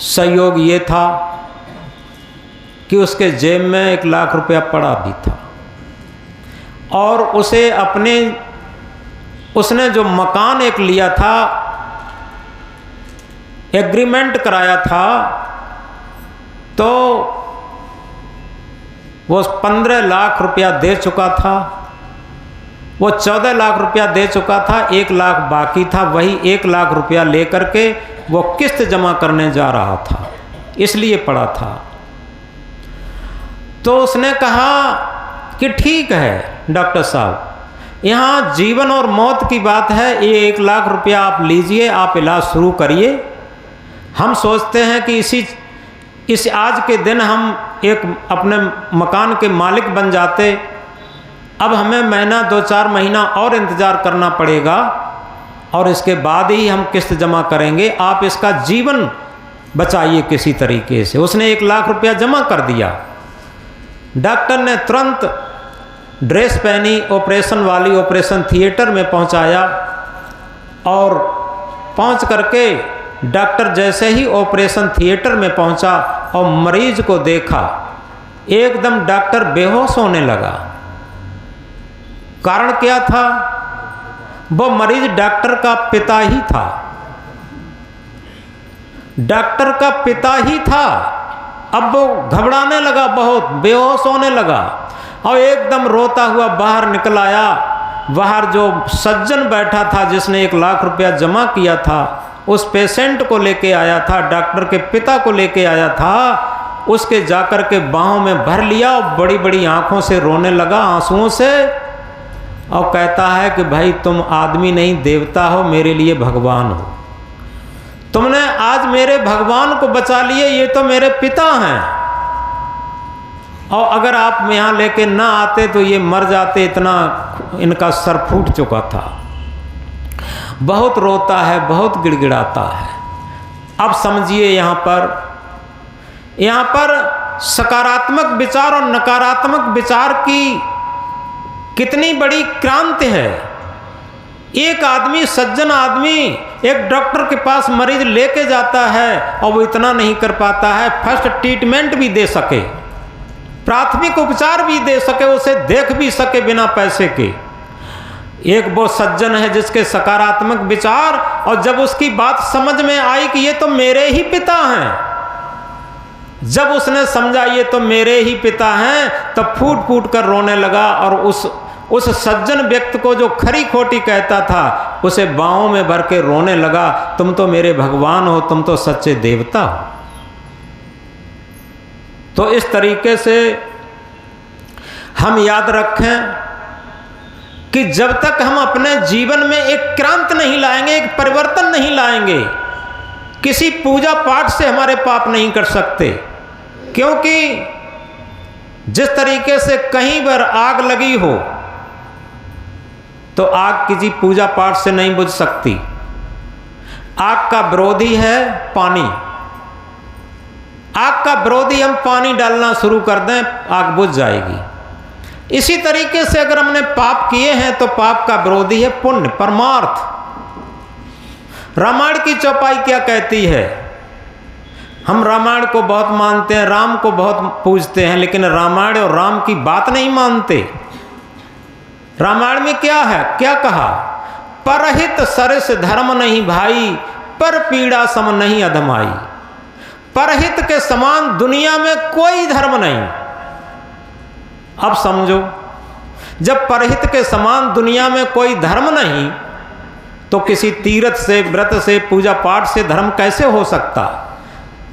संयोग ये था कि उसके जेब में 1 लाख रुपया पड़ा भी था और उसने जो मकान एक लिया था, एग्रीमेंट कराया था, तो वो 15 लाख रुपया दे चुका था। वो 14 लाख रुपया दे चुका था, 1 लाख बाकी था। वही 1 लाख रुपया लेकर के वो किस्त जमा करने जा रहा था, इसलिए पड़ा था। तो उसने कहा कि ठीक है डॉक्टर साहब, यहाँ जीवन और मौत की बात है, ये 1 लाख रुपया आप लीजिए, आप इलाज शुरू करिए। हम सोचते हैं कि इसी इस आज के दिन हम एक अपने मकान के मालिक बन जाते, अब हमें महीना 2-4 महीना और इंतज़ार करना पड़ेगा और इसके बाद ही हम किस्त जमा करेंगे। आप इसका जीवन बचाइए किसी तरीके से। उसने 1 लाख रुपया जमा कर दिया। डॉक्टर ने तुरंत ड्रेस पहनी, ऑपरेशन वाली ऑपरेशन थिएटर में पहुंचाया और पहुंच करके डॉक्टर जैसे ही ऑपरेशन थिएटर में पहुंचा और मरीज को देखा, एकदम डॉक्टर बेहोश होने लगा। कारण क्या था? वो मरीज डॉक्टर का पिता ही था, डॉक्टर का पिता ही था। अब वो घबराने लगा, बहुत बेहोश होने लगा और एकदम रोता हुआ बाहर निकल आया। बाहर जो सज्जन बैठा था जिसने 1 लाख रुपया जमा किया था, उस पेशेंट को लेके आया था, डॉक्टर के पिता को लेके आया था। उसके जाकर के बाहों में भर लिया और बड़ी बड़ी आंखों से रोने लगा, आंसुओं से, और कहता है कि भाई तुम आदमी नहीं देवता हो, मेरे लिए भगवान हो। तुमने आज मेरे भगवान को बचा लिए, ये तो मेरे पिता हैं, और अगर आप यहाँ लेके ना आते तो ये मर जाते, इतना इनका सर फूट चुका था। बहुत रोता है, बहुत गिड़गिड़ाता है। अब समझिए यहाँ पर सकारात्मक विचार और नकारात्मक विचार की कितनी बड़ी क्रांति है। एक आदमी, सज्जन आदमी, एक डॉक्टर के पास मरीज लेके जाता है और वो इतना नहीं कर पाता है, फर्स्ट ट्रीटमेंट भी दे सके, प्राथमिक उपचार भी दे सके, उसे देख भी सके बिना पैसे के। एक वो सज्जन है जिसके सकारात्मक विचार, और जब उसकी बात समझ में आई कि ये तो मेरे ही पिता हैं, जब उसने समझा ये तो मेरे ही पिता हैं, तब फूट फूट कर रोने लगा और उस सज्जन व्यक्ति को जो खरी खोटी कहता था उसे बाहों में भर के रोने लगा, तुम तो मेरे भगवान हो, तुम तो सच्चे देवता हो। तो इस तरीके से हम याद रखें कि जब तक हम अपने जीवन में एक क्रांति नहीं लाएंगे, एक परिवर्तन नहीं लाएंगे, किसी पूजा पाठ से हमारे पाप नहीं कर सकते। क्योंकि जिस तरीके से कहीं पर आग लगी हो तो आग किसी पूजा पाठ से नहीं बुझ सकती। आग का विरोधी है पानी। आग का विरोधी हम पानी डालना शुरू कर दें, आग बुझ जाएगी। इसी तरीके से अगर हमने पाप किए हैं तो पाप का विरोधी है पुण्य, परमार्थ। रामायण की चौपाई क्या कहती है? हम रामायण को बहुत मानते हैं, राम को बहुत पूजते हैं, लेकिन रामायण और राम की बात नहीं मानते। रामायण में क्या है, क्या कहा? परहित सरिस धर्म नहीं भाई, पर पीड़ा सम नहीं अधमाई। परहित के समान दुनिया में कोई धर्म नहीं। अब समझो, जब परहित के समान दुनिया में कोई धर्म नहीं तो किसी तीर्थ से, व्रत से, पूजा पाठ से धर्म कैसे हो सकता?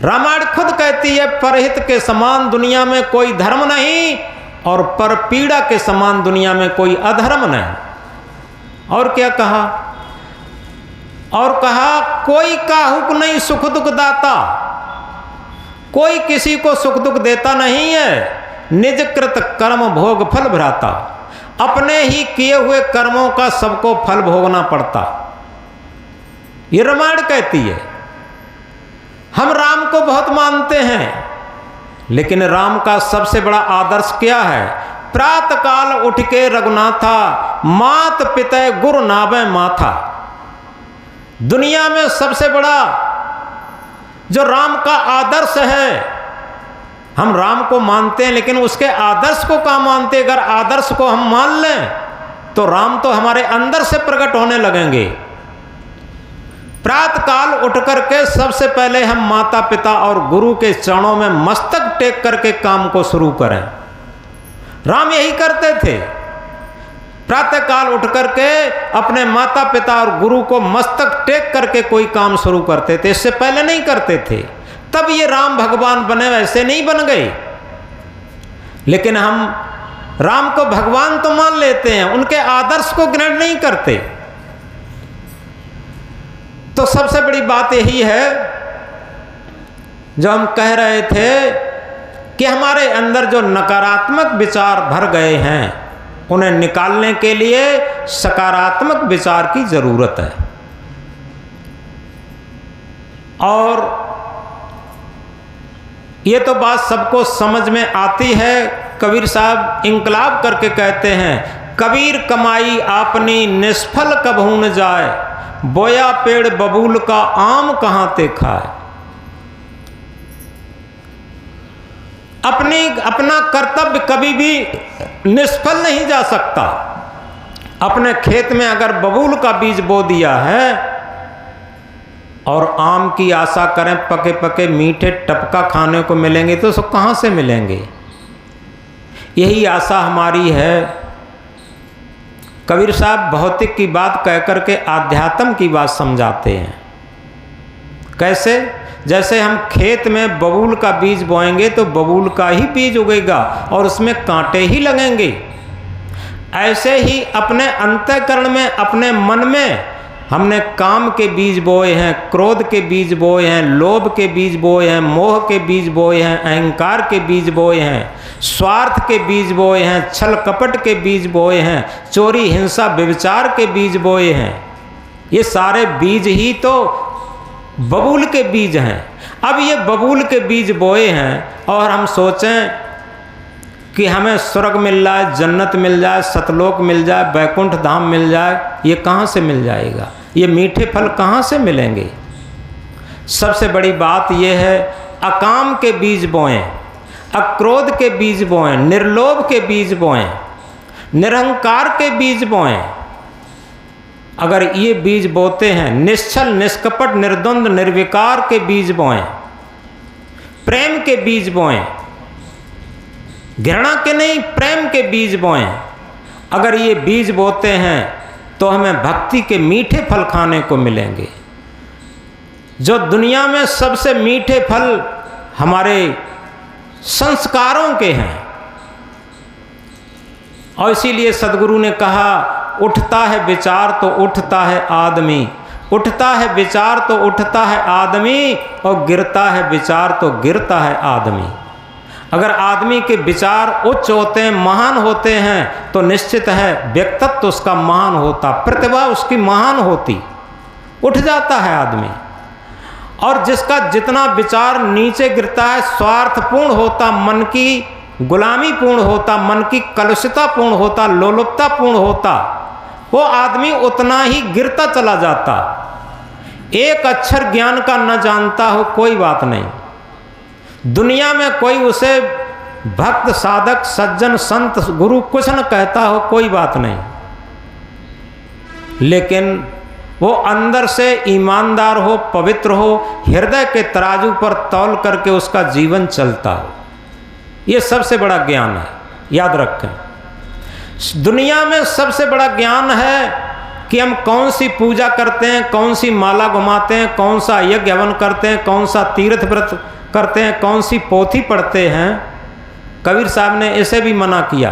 रामायण खुद कहती है परहित के समान दुनिया में कोई धर्म नहीं और पर पीड़ा के समान दुनिया में कोई अधर्म नहीं। और क्या कहा? और कहा कोई काहुक नहीं सुख दुख दाता। कोई किसी को सुख दुख देता नहीं है। निज कृत कर्म भोग फल भ्राता। अपने ही किए हुए कर्मों का सबको फल भोगना पड़ता। ये रामायण कहती है। हम राम को बहुत मानते हैं, लेकिन राम का सबसे बड़ा आदर्श क्या है? प्रातः काल उठ के रघुनाथा, मात पिता गुरु नावे माथा। दुनिया में सबसे बड़ा जो राम का आदर्श है, हम राम को मानते हैं लेकिन उसके आदर्श को कहाँ मानते? अगर आदर्श को हम मान लें तो राम तो हमारे अंदर से प्रकट होने लगेंगे। प्रातः काल उठ करके सबसे पहले हम माता पिता और गुरु के चरणों में मस्तक टेक करके काम को शुरू करें। राम यही करते थे। प्रातः काल उठ करके अपने माता पिता और गुरु को मस्तक टेक करके कोई काम शुरू करते थे, इससे पहले नहीं करते थे। तब ये राम भगवान बने, वैसे नहीं बन गए। लेकिन हम राम को भगवान तो मान लेते हैं, उनके आदर्श को ग्रहण नहीं करते। तो सबसे बड़ी बात यही है, जो हम कह रहे थे कि हमारे अंदर जो नकारात्मक विचार भर गए हैं उन्हें निकालने के लिए सकारात्मक विचार की जरूरत है। और ये तो बात सबको समझ में आती है। कबीर साहब इंकलाब करके कहते हैं, कबीर कमाई आपनी निष्फल कबहू न जाए, बोया पेड़ बबूल का आम कहाँ ते खाए। अपना कर्तव्य कभी भी निष्फल नहीं जा सकता। अपने खेत में अगर बबूल का बीज बो दिया है और आम की आशा करें पके पके मीठे टपका खाने को मिलेंगे तो सब कहाँ से मिलेंगे। यही आशा हमारी है। कबीर साहब भौतिक की बात कह कर के आध्यात्म की बात समझाते हैं। कैसे? जैसे हम खेत में बबूल का बीज बोएंगे तो बबूल का ही बीज उगेगा और उसमें कांटे ही लगेंगे। ऐसे ही अपने अंतःकरण में, अपने मन में हमने काम के बीज बोए हैं, क्रोध के बीज बोए हैं, लोभ के बीज बोए हैं, मोह के बीज बोए हैं, अहंकार के बीज बोए हैं, स्वार्थ के बीज बोए हैं, छल कपट के बीज बोए हैं, चोरी हिंसा व्यभिचार के बीज बोए हैं। ये सारे बीज ही तो बबूल के बीज हैं। अब ये बबूल के बीज बोए हैं और हम सोचें कि हमें स्वर्ग मिल जाए, जन्नत मिल जाए, सतलोक मिल जाए, बैकुंठ धाम मिल जाए, ये कहाँ से मिल जाएगा? ये मीठे फल कहाँ से मिलेंगे? सबसे बड़ी बात यह है, अकाम के बीज बोएं, अक्रोध के बीज बोएं, निर्लोभ के बीज बोएं, निरहंकार के बीज बोएं। अगर ये बीज बोते हैं, निश्चल निष्कपट निर्द्वंद निर्विकार के बीज बोएं, प्रेम के बीज बोएं, घृणा के नहीं प्रेम के बीज बोएं। अगर ये बीज बोते हैं तो हमें भक्ति के मीठे फल खाने को मिलेंगे। जो दुनिया में सबसे मीठे फल हमारे संस्कारों के हैं। और इसीलिए सदगुरु ने कहा, उठता है विचार तो उठता है आदमी, उठता है विचार तो उठता है आदमी, और गिरता है विचार तो गिरता है आदमी। अगर आदमी के विचार उच्च होते हैं, महान होते हैं, तो निश्चित है व्यक्तित्व तो उसका महान होता, प्रतिभा उसकी महान होती, उठ जाता है आदमी। और जिसका जितना विचार नीचे गिरता है, स्वार्थपूर्ण होता, मन की गुलामी पूर्ण होता, मन की कलुषिता पूर्ण होता, लोलुपता पूर्ण होता, वो आदमी उतना ही गिरता चला जाता। एक अक्षर ज्ञान का न जानता हो कोई बात नहीं, दुनिया में कोई उसे भक्त साधक सज्जन संत गुरु कुछ न कहता हो कोई बात नहीं, लेकिन वो अंदर से ईमानदार हो, पवित्र हो, हृदय के तराजू पर तौल करके उसका जीवन चलता हो। ये सबसे बड़ा ज्ञान है, याद रखें। दुनिया में सबसे बड़ा ज्ञान है कि हम कौन सी पूजा करते हैं, कौन सी माला घुमाते हैं, कौन सा यज्ञ हवन करते हैं, कौन सा तीर्थ व्रत करते हैं, कौन सी पोथी पढ़ते हैं। कबीर साहब ने इसे भी मना किया,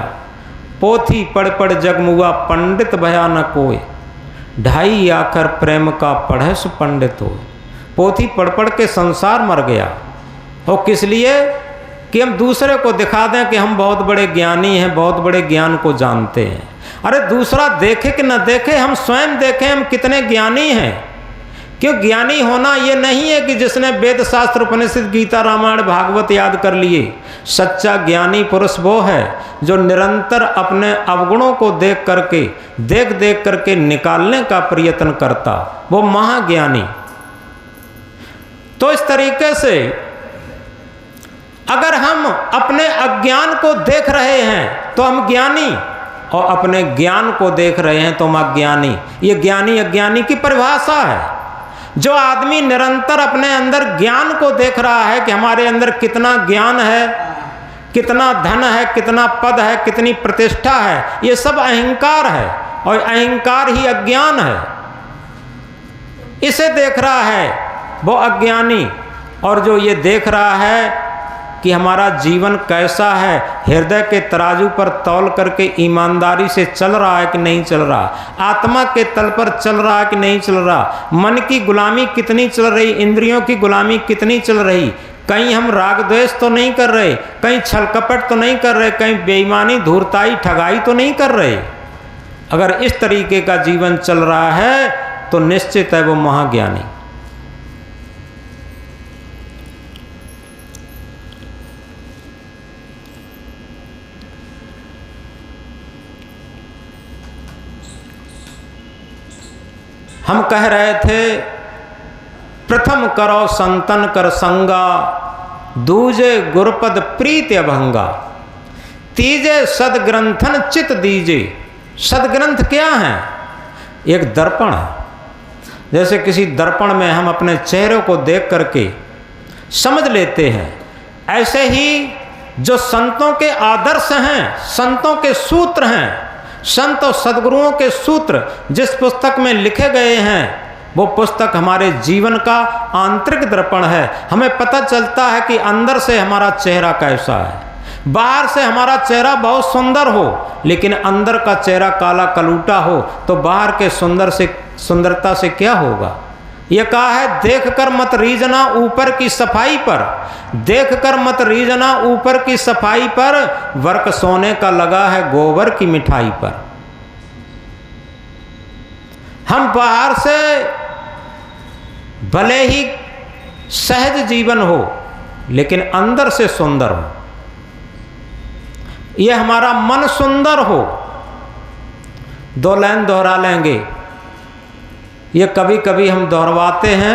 पोथी पढ़ पढ़ जगमुआ पंडित भया न कोई, ढाई आकर प्रेम का पढ़े सु पंडित हो। पोथी पढ़ पढ़ के संसार मर गया। और किस लिए? कि हम दूसरे को दिखा दें कि हम बहुत बड़े ज्ञानी हैं, बहुत बड़े ज्ञान को जानते हैं। अरे दूसरा देखे कि न देखे, हम स्वयं देखें हम कितने ज्ञानी हैं। क्यों? ज्ञानी होना ये नहीं है कि जिसने वेद शास्त्र उपनिषद गीता रामायण भागवत याद कर लिए। सच्चा ज्ञानी पुरुष वो है जो निरंतर अपने अवगुणों को देख करके निकालने का प्रयत्न करता, वो महाज्ञानी। तो इस तरीके से अगर हम अपने अज्ञान को देख रहे हैं तो हम ज्ञानी, और अपने ज्ञान को देख रहे हैं तो हम अज्ञानी। ये ज्ञानी अज्ञानी की परिभाषा है। जो आदमी निरंतर अपने अंदर ज्ञान को देख रहा है कि हमारे अंदर कितना ज्ञान है, कितना धन है, कितना पद है, कितनी प्रतिष्ठा है, ये सब अहंकार है और अहंकार ही अज्ञान है। इसे देख रहा है वो अज्ञानी। और जो ये देख रहा है कि हमारा जीवन कैसा है, हृदय के तराजू पर तौल करके ईमानदारी से चल रहा है कि नहीं चल रहा, आत्मा के तल पर चल रहा है कि नहीं चल रहा, मन की गुलामी कितनी चल रही, इंद्रियों की गुलामी कितनी चल रही, कहीं हम राग द्वेष तो नहीं कर रहे, कहीं छल कपट तो नहीं कर रहे, कहीं बेईमानी धूर्ताई ठगाई तो नहीं कर रहे। अगर इस तरीके का जीवन चल रहा है तो निश्चित है वो महाज्ञानी। हम कह रहे थे प्रथम करो संतन कर संगा, दूजे गुरपद प्रीत अभंगा, तीजे सदग्रंथन चित दीजे। सदग्रंथ क्या है? एक दर्पण है। जैसे किसी दर्पण में हम अपने चेहरे को देख करके समझ लेते हैं, ऐसे ही जो संतों के आदर्श हैं, संतों के सूत्र हैं, संत और सदगुरुओं के सूत्र जिस पुस्तक में लिखे गए हैं, वो पुस्तक हमारे जीवन का आंतरिक दर्पण है। हमें पता चलता है कि अंदर से हमारा चेहरा कैसा है। बाहर से हमारा चेहरा बहुत सुंदर हो, लेकिन अंदर का चेहरा काला कलूटा हो, तो बाहर के सुंदरता से क्या होगा? ये कहा है देख कर मत रीझना ऊपर की सफाई पर, देख कर मत रीझना ऊपर की सफाई पर, वर्क सोने का लगा है गोबर की मिठाई पर। हम बाहर से भले ही सहज जीवन हो, लेकिन अंदर से सुंदर हो। ये हमारा मन सुंदर हो। दो लाइन दोहरा लेंगे, ये कभी कभी हम दोहराते हैं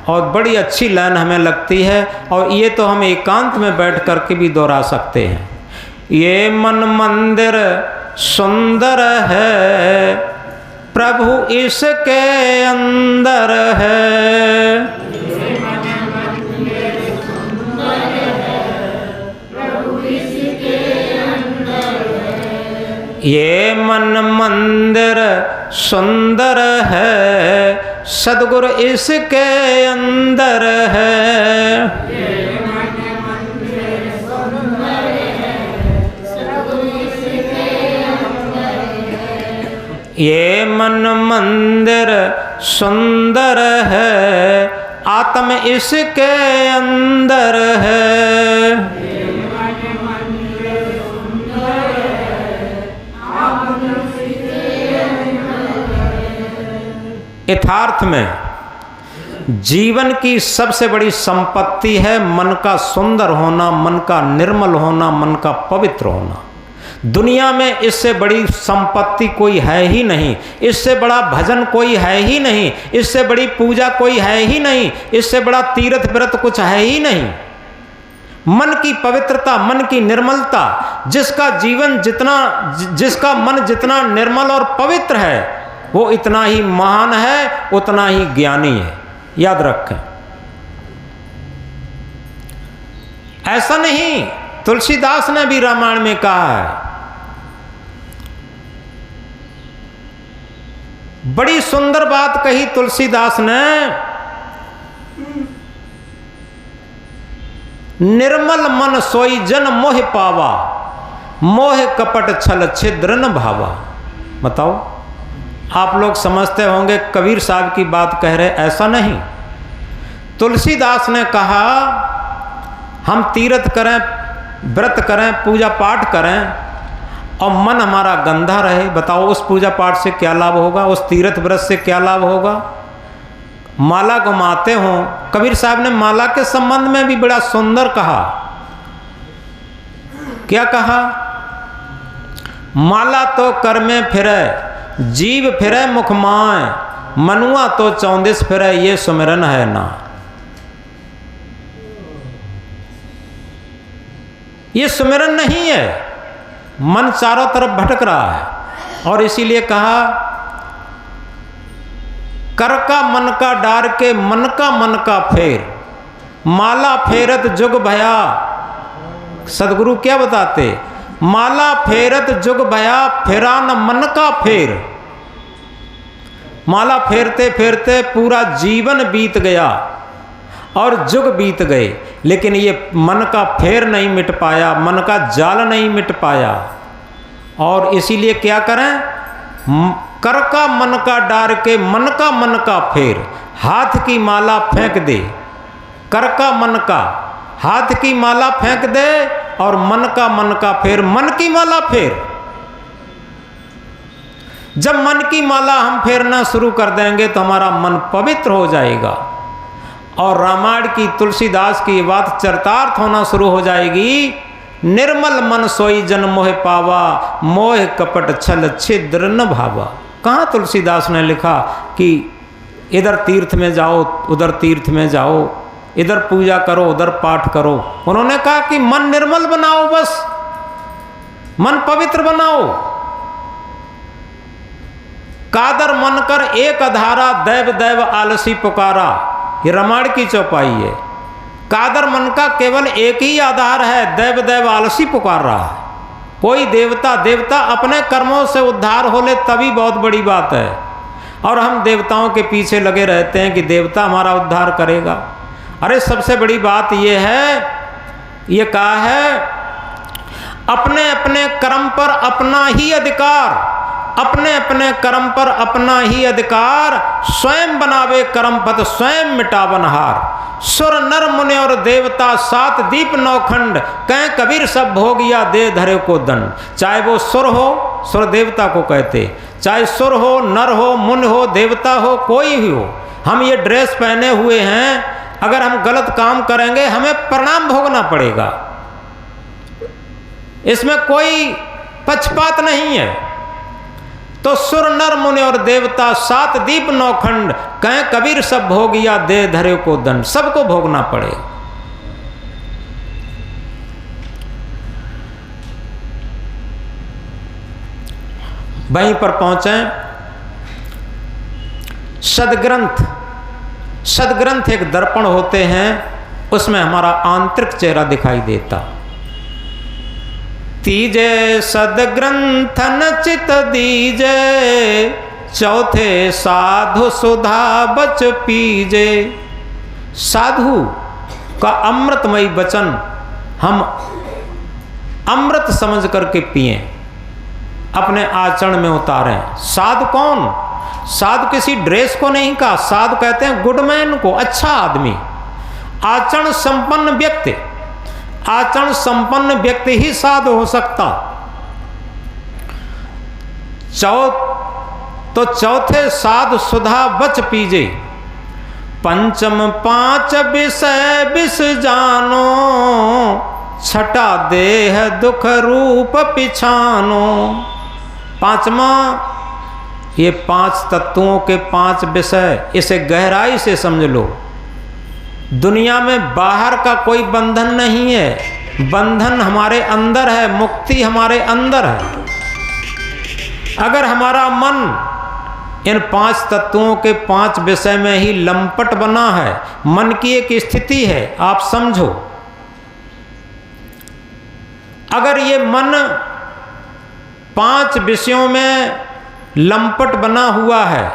और बड़ी अच्छी लाइन हमें लगती है, और ये तो हम एकांत में बैठ करके भी दोहरा सकते हैं। ये मन मंदिर सुंदर है, प्रभु इसके अंदर है। ये मन मंदिर सुंदर है, सद्गुरु इसके अंदर है। ये मन मंदिर सुंदर है, आत्म इसके अंदर है। यथार्थ में जीवन की सबसे बड़ी संपत्ति है मन का सुंदर होना, मन का निर्मल होना, मन का पवित्र होना। दुनिया में इससे बड़ी संपत्ति कोई है ही नहीं, इससे बड़ा भजन कोई है ही नहीं, इससे बड़ी पूजा कोई है ही नहीं, इससे बड़ा तीर्थ व्रत कुछ है ही नहीं। मन की पवित्रता, मन की निर्मलता, जिसका मन जितना निर्मल और पवित्र है, वो इतना ही महान है, उतना ही ज्ञानी है। याद रखें। ऐसा नहीं, तुलसीदास ने भी रामायण में कहा है, बड़ी सुंदर बात कही तुलसीदास ने, निर्मल मन सोई जन मोह पावा, मोह कपट छल छिद्र न भावा। बताओ, आप लोग समझते होंगे कबीर साहब की बात कह रहे, ऐसा नहीं। तुलसीदास ने कहा हम तीर्थ करें, व्रत करें, पूजा पाठ करें और मन हमारा गंदा रहे। बताओ उस पूजा पाठ से क्या लाभ होगा, उस तीर्थ व्रत से क्या लाभ होगा? माला घुमाते हो, कबीर साहब ने माला के संबंध में भी बड़ा सुंदर कहा। क्या कहा? माला तो कर में फिरे, जीव फिरे मुख माए, मनुआ तो 34 फिरे, ये सुमिरन है ना। ये सुमिरन नहीं है, मन चारों तरफ भटक रहा है। और इसीलिए कहा कर का मन का डार के मन का फेर, माला फेरत जुग भया। सदगुरु क्या बताते? माला फेरत जुग भया, फेरा न मन का फेर। माला फेरते फेरते पूरा जीवन बीत गया और जुग बीत गए, लेकिन ये मन का फेर नहीं मिट पाया, मन का जाल नहीं मिट पाया। और इसीलिए क्या करें? कर का मन का डार के मन का फेर, हाथ की माला फेंक दे। कर का मन का, हाथ की माला फेंक दे और मन का फेर, मन की माला फेर। जब मन की माला हम फेरना शुरू कर देंगे तो हमारा मन पवित्र हो जाएगा और रामायण की तुलसीदास की बात चरितार्थ होना शुरू हो जाएगी। निर्मल मन सोई जन मोह पावा, मोह कपट छल छिद्र न भावा। कहाँ तुलसीदास ने लिखा कि इधर तीर्थ में जाओ, उधर तीर्थ में जाओ, इधर पूजा करो, उधर पाठ करो। उन्होंने कहा कि मन निर्मल बनाओ, बस मन पवित्र बनाओ। कादर मन कर एक अधारा, दैव दैव आलसी पुकारा। ये रामायण की चौपाई है। कादर मन का केवल एक ही आधार है, दैव दैव आलसी पुकार रहा है। कोई देवता अपने कर्मों से उद्धार हो ले तभी बहुत बड़ी बात है। और हम देवताओं के पीछे लगे रहते हैं कि देवता हमारा उद्धार करेगा। अरे सबसे बड़ी बात यह है, ये कहा है अपने अपने कर्म पर अपना ही अधिकार, अपने अपने कर्म पर अपना ही अधिकार, स्वयं बनावे कर्म पथ स्वयं मिटावनहार। सुर नर मुनि और देवता सात दीप नौखंड, कह कबीर सब भोगिया दे धरे को दंड। चाहे वो सुर हो, सुर देवता को कहते, चाहे सुर हो, नर हो, मुनि हो, देवता हो, कोई भी हो। हम ये ड्रेस पहने हुए हैं, अगर हम गलत काम करेंगे हमें परिणाम भोगना पड़ेगा, इसमें कोई पक्षपात नहीं है। तो सुर नर मुनि और देवता सात दीप नौखंड, कहें कबीर सब भोगिया दे धरे को दंड। सबको भोगना पड़े। वहीं पर पहुंचे सदग्रंथ। सदग्रंथ एक दर्पण होते हैं, उसमें हमारा आंतरिक चेहरा दिखाई देता। तीजे सदग्रंथन चित दीजे, चौथे साधु सुधा बच पीजे। साधु का अमृतमयी वचन हम अमृत समझ करके पिए, अपने आचरण में उतारें। साधु कौन? साधु किसी ड्रेस को नहीं कहा, साधु कहते हैं गुडमैन को, अच्छा आदमी, आचरण संपन्न व्यक्ति। आचरण संपन्न व्यक्ति ही साधु हो सकता। तो चौथे साधु सुधा बच पीजे, पंचम पांच विषय विष जानो, छठा देह दुख रूप पिछानो। पांचवा, ये पांच तत्वों के पांच विषय, इसे गहराई से समझ लो। दुनिया में बाहर का कोई बंधन नहीं है, बंधन हमारे अंदर है, मुक्ति हमारे अंदर है। अगर हमारा मन इन पांच तत्वों के पांच विषय में ही लंपट बना है, मन की एक स्थिति है, आप समझो। अगर ये मन पांच विषयों में लंपट बना हुआ है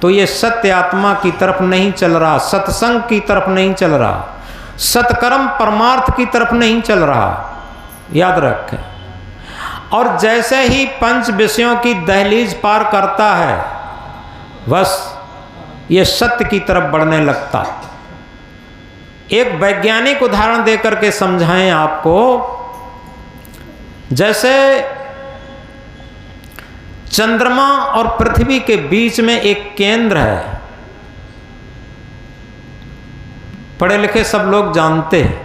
तो ये सत्य आत्मा की तरफ नहीं चल रहा, सत्संग की तरफ नहीं चल रहा, सत्कर्म परमार्थ की तरफ नहीं चल रहा। याद रखें। और जैसे ही पंच विषयों की दहलीज पार करता है, बस ये सत्य की तरफ बढ़ने लगता। एक वैज्ञानिक उदाहरण देकर के समझाएं आपको। जैसे चंद्रमा और पृथ्वी के बीच में एक केंद्र है, पढ़े लिखे सब लोग जानते हैं।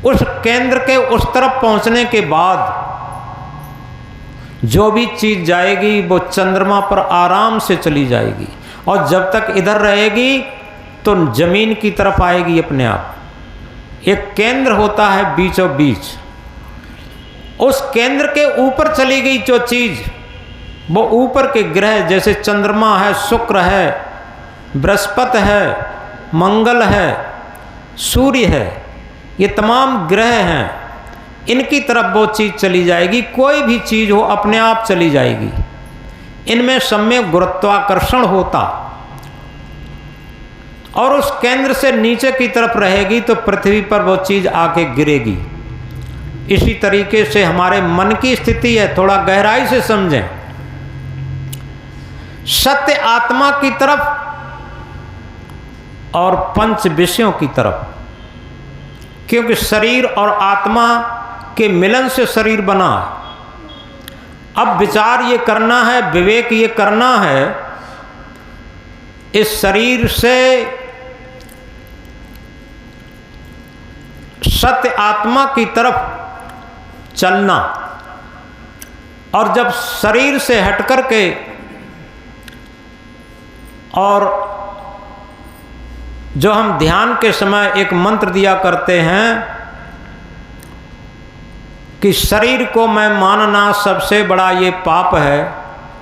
उस केंद्र के उस तरफ पहुंचने के बाद जो भी चीज जाएगी वो चंद्रमा पर आराम से चली जाएगी, और जब तक इधर रहेगी तो जमीन की तरफ आएगी अपने आप। एक केंद्र होता है बीचों बीच, उस केंद्र के ऊपर चली गई जो चीज, वो ऊपर के ग्रह जैसे चंद्रमा है, शुक्र है, बृहस्पति है, मंगल है, सूर्य है, ये तमाम ग्रह हैं, इनकी तरफ वो चीज चली जाएगी। कोई भी चीज हो अपने आप चली जाएगी। इनमें सम्यक गुरुत्वाकर्षण होता, और उस केंद्र से नीचे की तरफ रहेगी तो पृथ्वी पर वो चीज आके गिरेगी। इसी तरीके से हमारे मन की स्थिति है, थोड़ा गहराई से समझें। सत्य आत्मा की तरफ और पंच विषयों की तरफ, क्योंकि शरीर और आत्मा के मिलन से शरीर बना। अब विचार ये करना है, विवेक ये करना है, इस शरीर से सत्य आत्मा की तरफ चलना। और जब शरीर से हट कर के और जो हम ध्यान के समय एक मंत्र दिया करते हैं कि शरीर को मैं मानना सबसे बड़ा ये पाप है,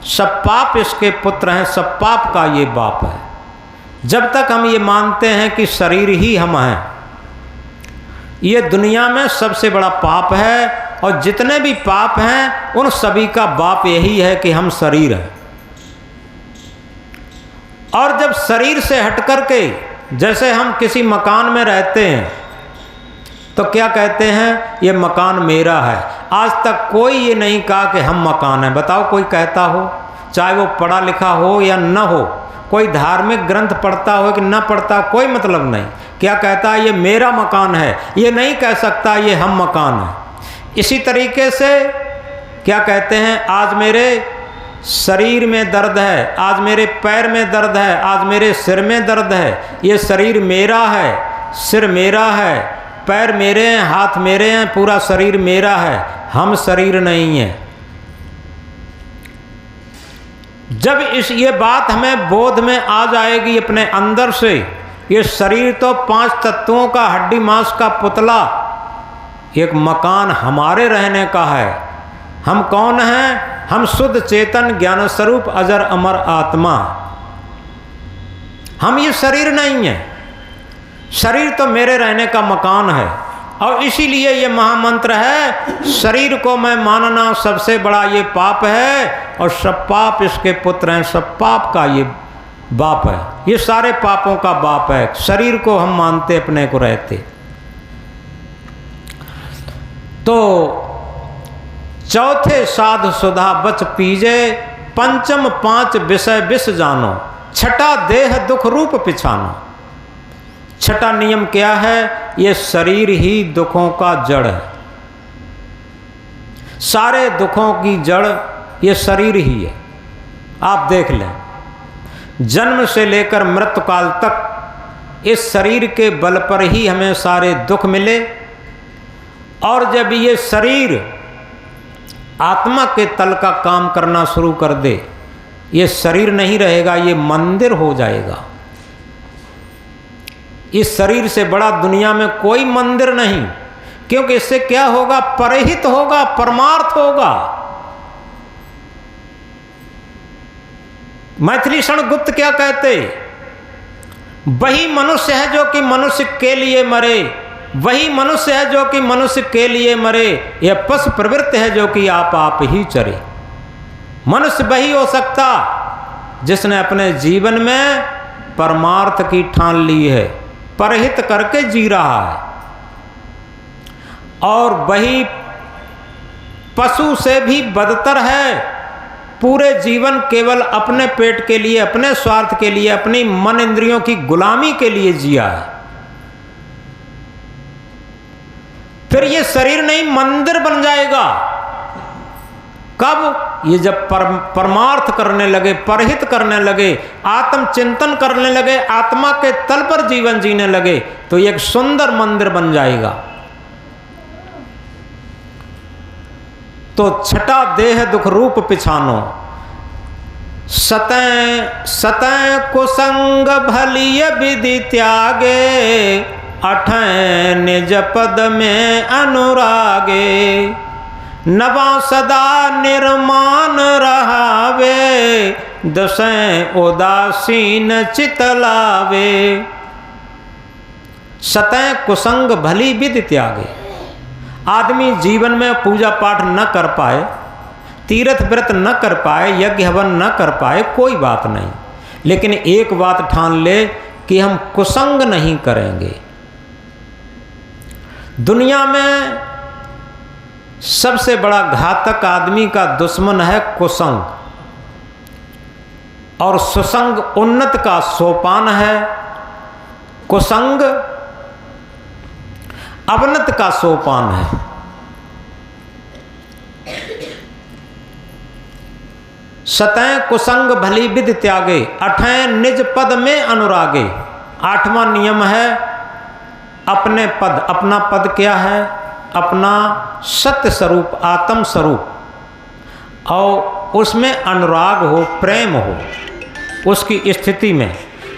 सब पाप इसके पुत्र हैं, सब पाप का ये बाप है। जब तक हम ये मानते हैं कि शरीर ही हम हैं, ये दुनिया में सबसे बड़ा पाप है। और जितने भी पाप हैं उन सभी का बाप यही है कि हम शरीर हैं। और जब शरीर से हट कर के जैसे हम किसी मकान में रहते हैं तो क्या कहते हैं, ये मकान मेरा है। आज तक कोई ये नहीं कहा कि हम मकान हैं। बताओ कोई कहता हो, चाहे वो पढ़ा लिखा हो या न हो, कोई धार्मिक ग्रंथ पढ़ता हो कि न पढ़ता, कोई मतलब नहीं। क्या कहता है, ये मेरा मकान है। ये नहीं कह सकता ये हम मकान है। इसी तरीके से क्या कहते हैं, आज मेरे शरीर में दर्द है, आज मेरे पैर में दर्द है, आज मेरे सिर में दर्द है। ये शरीर मेरा है, सिर मेरा है, पैर मेरे हैं, हाथ मेरे हैं, पूरा शरीर मेरा है। हम शरीर नहीं है। जब ये बात हमें बोध में आ जाएगी अपने अंदर से, ये शरीर तो 5 तत्वों का हड्डी मांस का पुतला, एक मकान हमारे रहने का है। हम कौन हैं? हम शुद्ध चेतन ज्ञान स्वरूप अजर अमर आत्मा। हम ये शरीर नहीं है। शरीर तो मेरे रहने का मकान है। और इसीलिए ये महामंत्र है, शरीर को मैं मानना सबसे बड़ा ये पाप है और सब पाप इसके पुत्र हैं, सब पाप का ये बाप है। ये सारे पापों का बाप है। शरीर को हम मानते अपने को रहते। तो चौथे साध सुधा बच पीजे, पंचम 5 विषय विष जानो, छठा देह दुख रूप पिछानो। छठा नियम क्या है? ये शरीर ही दुखों का जड़ है। सारे दुखों की जड़ ये शरीर ही है। आप देख लें, जन्म से लेकर मृत्यु काल तक इस शरीर के बल पर ही हमें सारे दुख मिले। और जब ये शरीर आत्मा के तल का काम करना शुरू कर दे, ये शरीर नहीं रहेगा, ये मंदिर हो जाएगा। इस शरीर से बड़ा दुनिया में कोई मंदिर नहीं, क्योंकि इससे क्या होगा? परहित होगा, परमार्थ होगा। मैथिली क्षण गुप्त क्या कहते? वही मनुष्य है जो कि मनुष्य के लिए मरे, वही मनुष्य है जो कि मनुष्य के लिए मरे। यह पशु प्रवृत्ति है जो कि आप ही चरे। मनुष्य वही हो सकता जिसने अपने जीवन में परमार्थ की ठान ली है, परहित करके जी रहा है। और वही पशु से भी बदतर है, पूरे जीवन केवल अपने पेट के लिए, अपने स्वार्थ के लिए, अपनी मन इंद्रियों की गुलामी के लिए जिया है। फिर ये शरीर नहीं मंदिर बन जाएगा। कब? ये जब परमार्थ करने लगे, परहित करने लगे, आत्मचिंतन करने लगे, आत्मा के तल पर जीवन जीने लगे, तो एक सुंदर मंदिर बन जाएगा। तो छठा देह दुख रूप पिछानो, सतै कुसंग भलिय विधि त्यागे, अठैं निज पद में अनुरागे, नवा सदा निर्माण रहावे, दसें उदासीन चितलावे। सतैं कुसंग भली विधि त्यागे। आदमी जीवन में पूजा पाठ न कर पाए, तीर्थ व्रत न कर पाए, यज्ञ हवन न कर पाए, कोई बात नहीं, लेकिन एक बात ठान ले कि हम कुसंग नहीं करेंगे। दुनिया में सबसे बड़ा घातक आदमी का दुश्मन है कुसंग, और सुसंग उन्नत का सोपान है। कुसंग अवनत का सोपान है। सतैं कुसंग भली विधि त्यागे, अठैं निज पद में अनुरागे। 8वां नियम है अपने पद। अपना पद क्या है? अपना सत्य स्वरूप, आत्म स्वरूप, और उसमें अनुराग हो, प्रेम हो उसकी स्थिति में।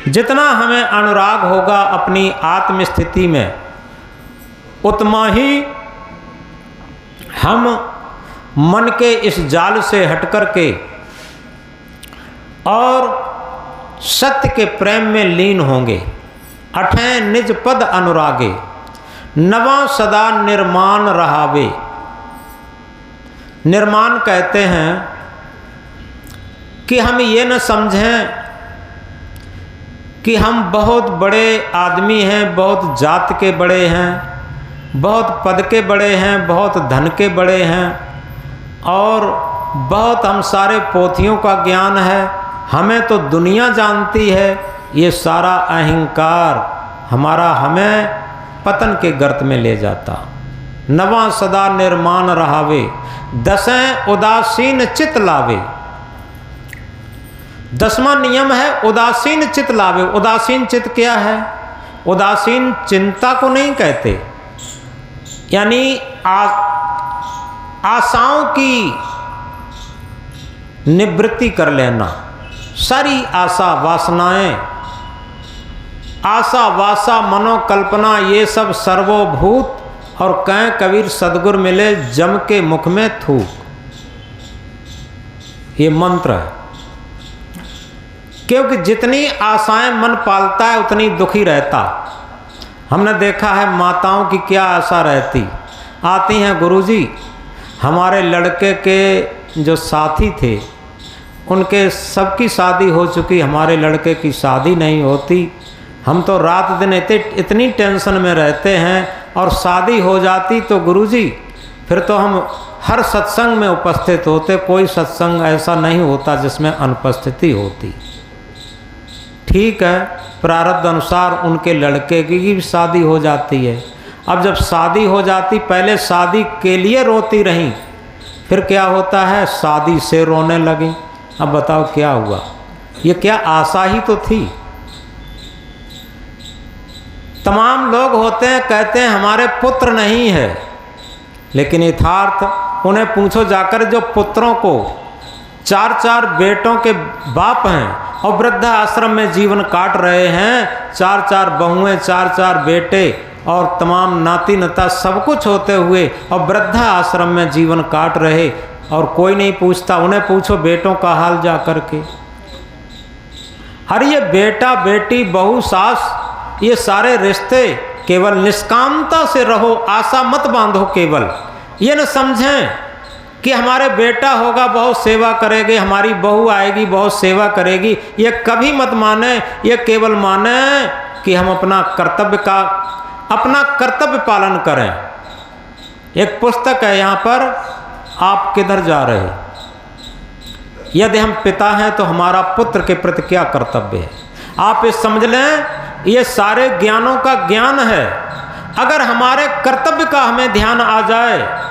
जितना हमें अनुराग होगा अपनी आत्म स्थिति में, उतना ही हम मन के इस जाल से हट कर के और सत्य के प्रेम में लीन होंगे। अठैं निज पद अनुरागे, नवां सदा निर्माण रहावे। निर्माण कहते हैं कि हम ये न समझें कि हम बहुत बड़े आदमी हैं, बहुत जात के बड़े हैं, बहुत पद के बड़े हैं, बहुत धन के बड़े हैं, और बहुत हम सारे पोथियों का ज्ञान है, हमें तो दुनिया जानती है। ये सारा अहंकार हमारा हमें पतन के गर्त में ले जाता। नवां सदा निर्माण रहावे, दसें उदासीन चित लावे। 10वां नियम है उदासीन चित लावे। उदासीन चित क्या है? उदासीन चिंता को नहीं कहते, यानी आशाओं की निवृत्ति कर लेना। सारी आशा वासनाएं, आशा वासा मनोकल्पना, ये सब सर्वभूत, और कहें कबीर सदगुर मिले जम के मुख में थूक। ये मंत्र है। क्योंकि जितनी आशाएं मन पालता है उतनी दुखी रहता। हमने देखा है माताओं की क्या आशा रहती, आती हैं गुरुजी हमारे लड़के के जो साथी थे उनके सबकी शादी हो चुकी, हमारे लड़के की शादी नहीं होती। हम तो रात दिन इतनी टेंशन में रहते हैं, और शादी हो जाती तो गुरुजी फिर तो हम हर सत्संग में उपस्थित होते। कोई सत्संग ऐसा नहीं होता जिसमें अनुपस्थिति होती। ठीक है, प्रारब्ध अनुसार उनके लड़के की भी शादी हो जाती है। अब जब शादी हो जाती, पहले शादी के लिए रोती रहीं, फिर क्या होता है शादी से रोने लगी। अब बताओ क्या हुआ? ये क्या आशा ही तो थी। तमाम लोग होते हैं कहते हैं हमारे पुत्र नहीं है, लेकिन यथार्थ उन्हें पूछो जाकर जो पुत्रों को 4-4 बेटों के बाप हैं और वृद्धा आश्रम में जीवन काट रहे हैं, 4-4 बहुएं, 4-4 बेटे और तमाम नाती नता सब कुछ होते हुए, और वृद्धा आश्रम में जीवन काट रहे, और कोई नहीं पूछता। उन्हें पूछो बेटों का हाल जा करके। अरे ये बेटा बेटी बहू सास, ये सारे रिश्ते केवल निष्कामता से रहो, आशा मत बांधो। केवल ये न समझें कि हमारे बेटा होगा बहुत सेवा करेगी, हमारी बहू आएगी बहुत सेवा करेगी। ये कभी मत माने। ये केवल माने कि हम अपना कर्तव्य पालन करें। एक पुस्तक है यहाँ पर, आप किधर जा रहे? यदि हम पिता हैं तो हमारा पुत्र के प्रति क्या कर्तव्य है। आप ये समझ लें, ये सारे ज्ञानों का ज्ञान है। अगर हमारे कर्तव्य का हमें ध्यान आ जाए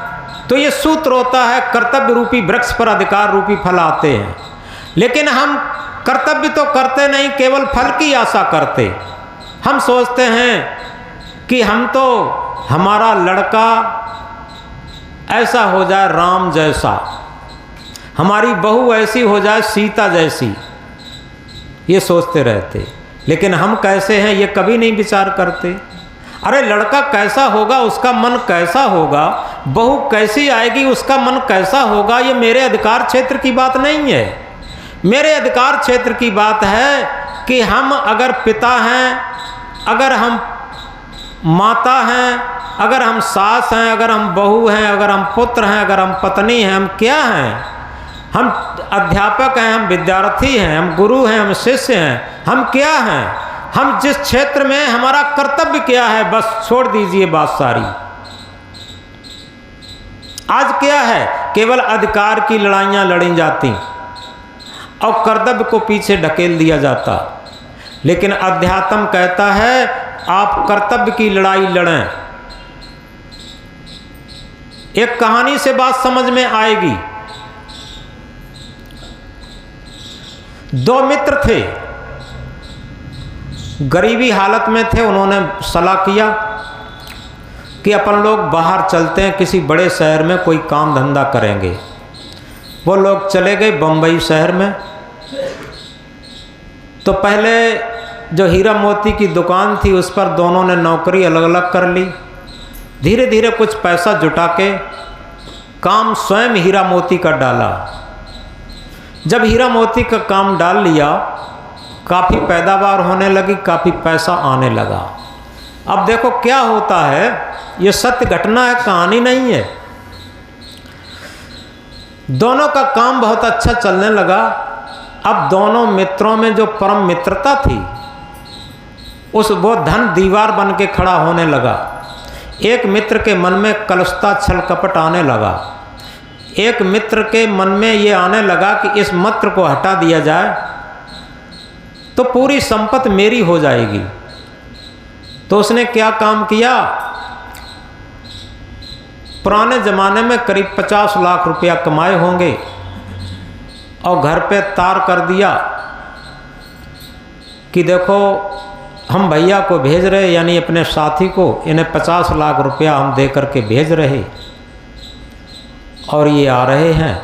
तो ये सूत्र होता है कर्तव्य रूपी वृक्ष पर अधिकार रूपी फल आते हैं। लेकिन हम कर्तव्य तो करते नहीं, केवल फल की आशा करते। हम सोचते हैं कि हम तो हमारा लड़का ऐसा हो जाए राम जैसा, हमारी बहू ऐसी हो जाए सीता जैसी, ये सोचते रहते। लेकिन हम कैसे हैं ये कभी नहीं विचार करते। अरे लड़का कैसा होगा, उसका मन कैसा होगा, बहू कैसी आएगी, उसका मन कैसा होगा, ये मेरे अधिकार क्षेत्र की बात नहीं है। मेरे अधिकार क्षेत्र की बात है कि हम अगर पिता हैं, अगर हम माता हैं, अगर हम सास हैं, अगर हम बहू हैं, अगर हम पुत्र हैं, अगर हम पत्नी हैं, हम क्या हैं? हम अध्यापक हैं, हम विद्यार्थी हैं, हम गुरु हैं, हम शिष्य हैं, हम क्या हैं? हम जिस क्षेत्र में हमारा कर्तव्य क्या है, बस छोड़ दीजिए बात सारी। आज क्या है, केवल अधिकार की लड़ाइयाँ लड़ी जाती और कर्तव्य को पीछे ढकेल दिया जाता। लेकिन अध्यात्म कहता है आप कर्तव्य की लड़ाई लड़ें, एक कहानी से बात समझ में आएगी। दो मित्र थे, गरीबी हालत में थे। उन्होंने सलाह किया कि अपन लोग बाहर चलते हैं, किसी बड़े शहर में कोई काम धंधा करेंगे। वो लोग चले गए बम्बई शहर में। तो पहले जो हीरा मोती की दुकान थी उस पर दोनों ने नौकरी अलग अलग कर ली। धीरे धीरे कुछ पैसा जुटा के काम स्वयं हीरा मोती का डाला। जब हीरा मोती का काम डाल लिया, काफ़ी पैदावार होने लगी, काफ़ी पैसा आने लगा। अब देखो क्या होता है, ये सत्य घटना है, कहानी नहीं है। दोनों का काम बहुत अच्छा चलने लगा। अब दोनों मित्रों में जो परम मित्रता थी वो धन दीवार बन के खड़ा होने लगा। एक मित्र के मन में कलुषता छल कपट आने लगा। एक मित्र के मन में ये आने लगा कि इस मित्र को हटा दिया जाए तो पूरी संपत्ति मेरी हो जाएगी। तो उसने क्या काम किया, पुराने ज़माने में करीब 50 लाख रुपया कमाए होंगे और घर पे तार कर दिया कि देखो हम भैया को भेज रहे, यानी अपने साथी को, इन्हें 50 लाख रुपया हम दे करके भेज रहे और ये आ रहे हैं,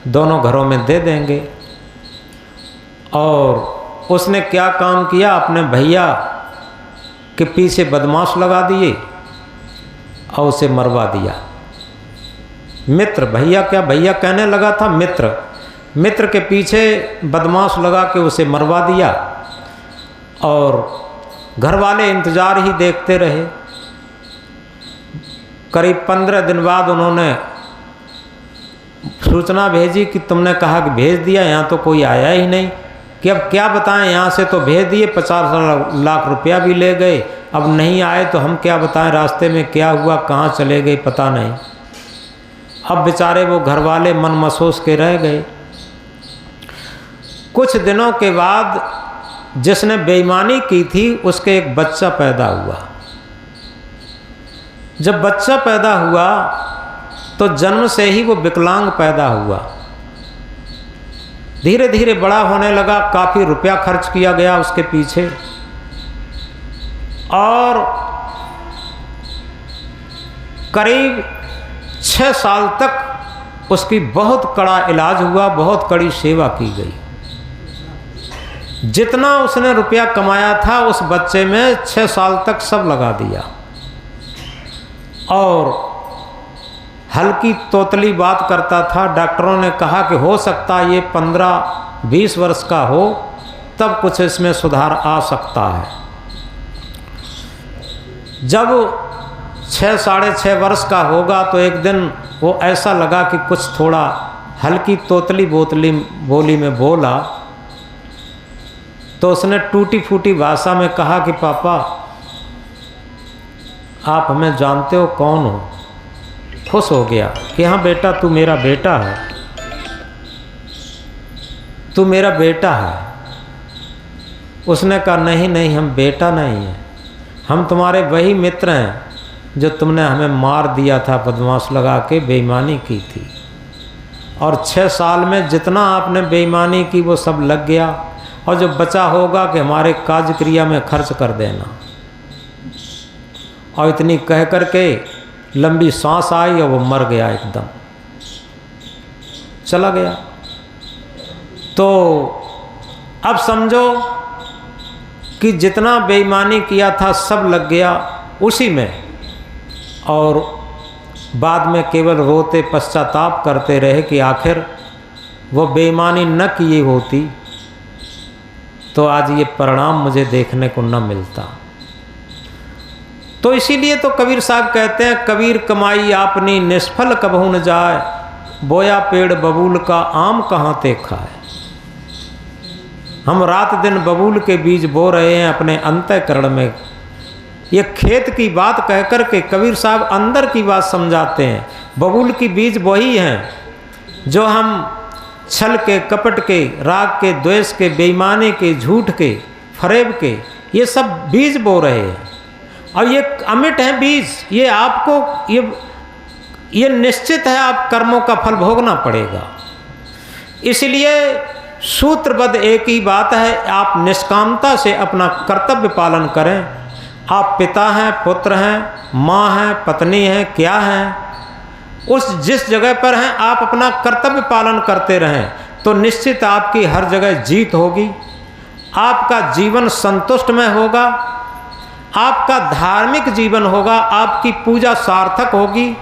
दोनों घरों में दे देंगे। और उसने क्या काम किया, अपने भैया के पीछे बदमाश लगा दिए और उसे मरवा दिया। मित्र, भैया क्या, भैया कहने लगा था मित्र के पीछे बदमाश लगा के उसे मरवा दिया। और घर वाले इंतज़ार ही देखते रहे। करीब 15 दिन बाद उन्होंने सूचना भेजी कि तुमने कहा कि भेज दिया, यहाँ तो कोई आया ही नहीं, कि अब क्या बताएं, यहाँ से तो भेज दिए, 50 लाख रुपया भी ले गए, अब नहीं आए तो हम क्या बताएं, रास्ते में क्या हुआ, कहाँ चले गए पता नहीं। अब बेचारे वो घर वाले मन महसूस के रह गए। कुछ दिनों के बाद जिसने बेईमानी की थी उसके एक बच्चा पैदा हुआ। जब बच्चा पैदा हुआ तो जन्म से ही वो विकलांग पैदा हुआ। धीरे धीरे बड़ा होने लगा, काफ़ी रुपया खर्च किया गया उसके पीछे और करीब 6 साल तक उसकी बहुत कड़ा इलाज हुआ, बहुत कड़ी सेवा की गई। जितना उसने रुपया कमाया था उस बच्चे में 6 साल तक सब लगा दिया। और हल्की तोतली बात करता था। डॉक्टरों ने कहा कि हो सकता है ये 15-20 वर्ष का हो, तब कुछ इसमें सुधार आ सकता है। जब 6 साढ़े 6 वर्ष का होगा तो एक दिन वो ऐसा लगा कि कुछ थोड़ा हल्की तोतली बोली में बोला। तो उसने टूटी फूटी भाषा में कहा कि पापा आप हमें जानते हो कौन हो। खुश हो गया कि हाँ बेटा तू मेरा बेटा है, तू मेरा बेटा है। उसने कहा नहीं नहीं, हम बेटा नहीं हैं, हम तुम्हारे वही मित्र हैं जो तुमने हमें मार दिया था, बदमाश लगा के बेईमानी की थी। और 6 साल में जितना आपने बेईमानी की वो सब लग गया, और जो बचा होगा कि हमारे कार्य क्रिया में खर्च कर देना। और इतनी कह कर के लंबी सांस आई और वो मर गया, एकदम चला गया। तो अब समझो कि जितना बेईमानी किया था सब लग गया उसी में, और बाद में केवल रोते पश्चाताप करते रहे कि आखिर वो बेईमानी न किए होती तो आज ये परिणाम मुझे देखने को न मिलता। तो इसीलिए तो कबीर साहब कहते हैं, कबीर कमाई आपनी निष्फल कबहू न जाए, बोया पेड़ बबूल का आम कहाँ ते खाए। हम रात दिन बबूल के बीज बो रहे हैं अपने अंतःकरण में। ये खेत की बात कह कर के कबीर साहब अंदर की बात समझाते हैं। बबूल की बीज वही हैं जो हम छल के, कपट के, राग के, द्वेष के, बेईमानी के, झूठ के, फरेब के, ये सब बीज बो रहे हैं। और ये अमिट हैं बीज, ये आपको ये ये निश्चित है, आप कर्मों का फल भोगना पड़ेगा। इसलिए सूत्रबद्ध एक ही बात है, आप निष्कामता से अपना कर्तव्य पालन करें। आप पिता हैं, पुत्र हैं, माँ हैं, पत्नी हैं, क्या हैं, उस जिस जगह पर हैं आप अपना कर्तव्य पालन करते रहें तो निश्चित आपकी हर जगह जीत होगी। आपका जीवन संतुष्टमय होगा, आपका धार्मिक जीवन होगा, आपकी पूजा सार्थक होगी,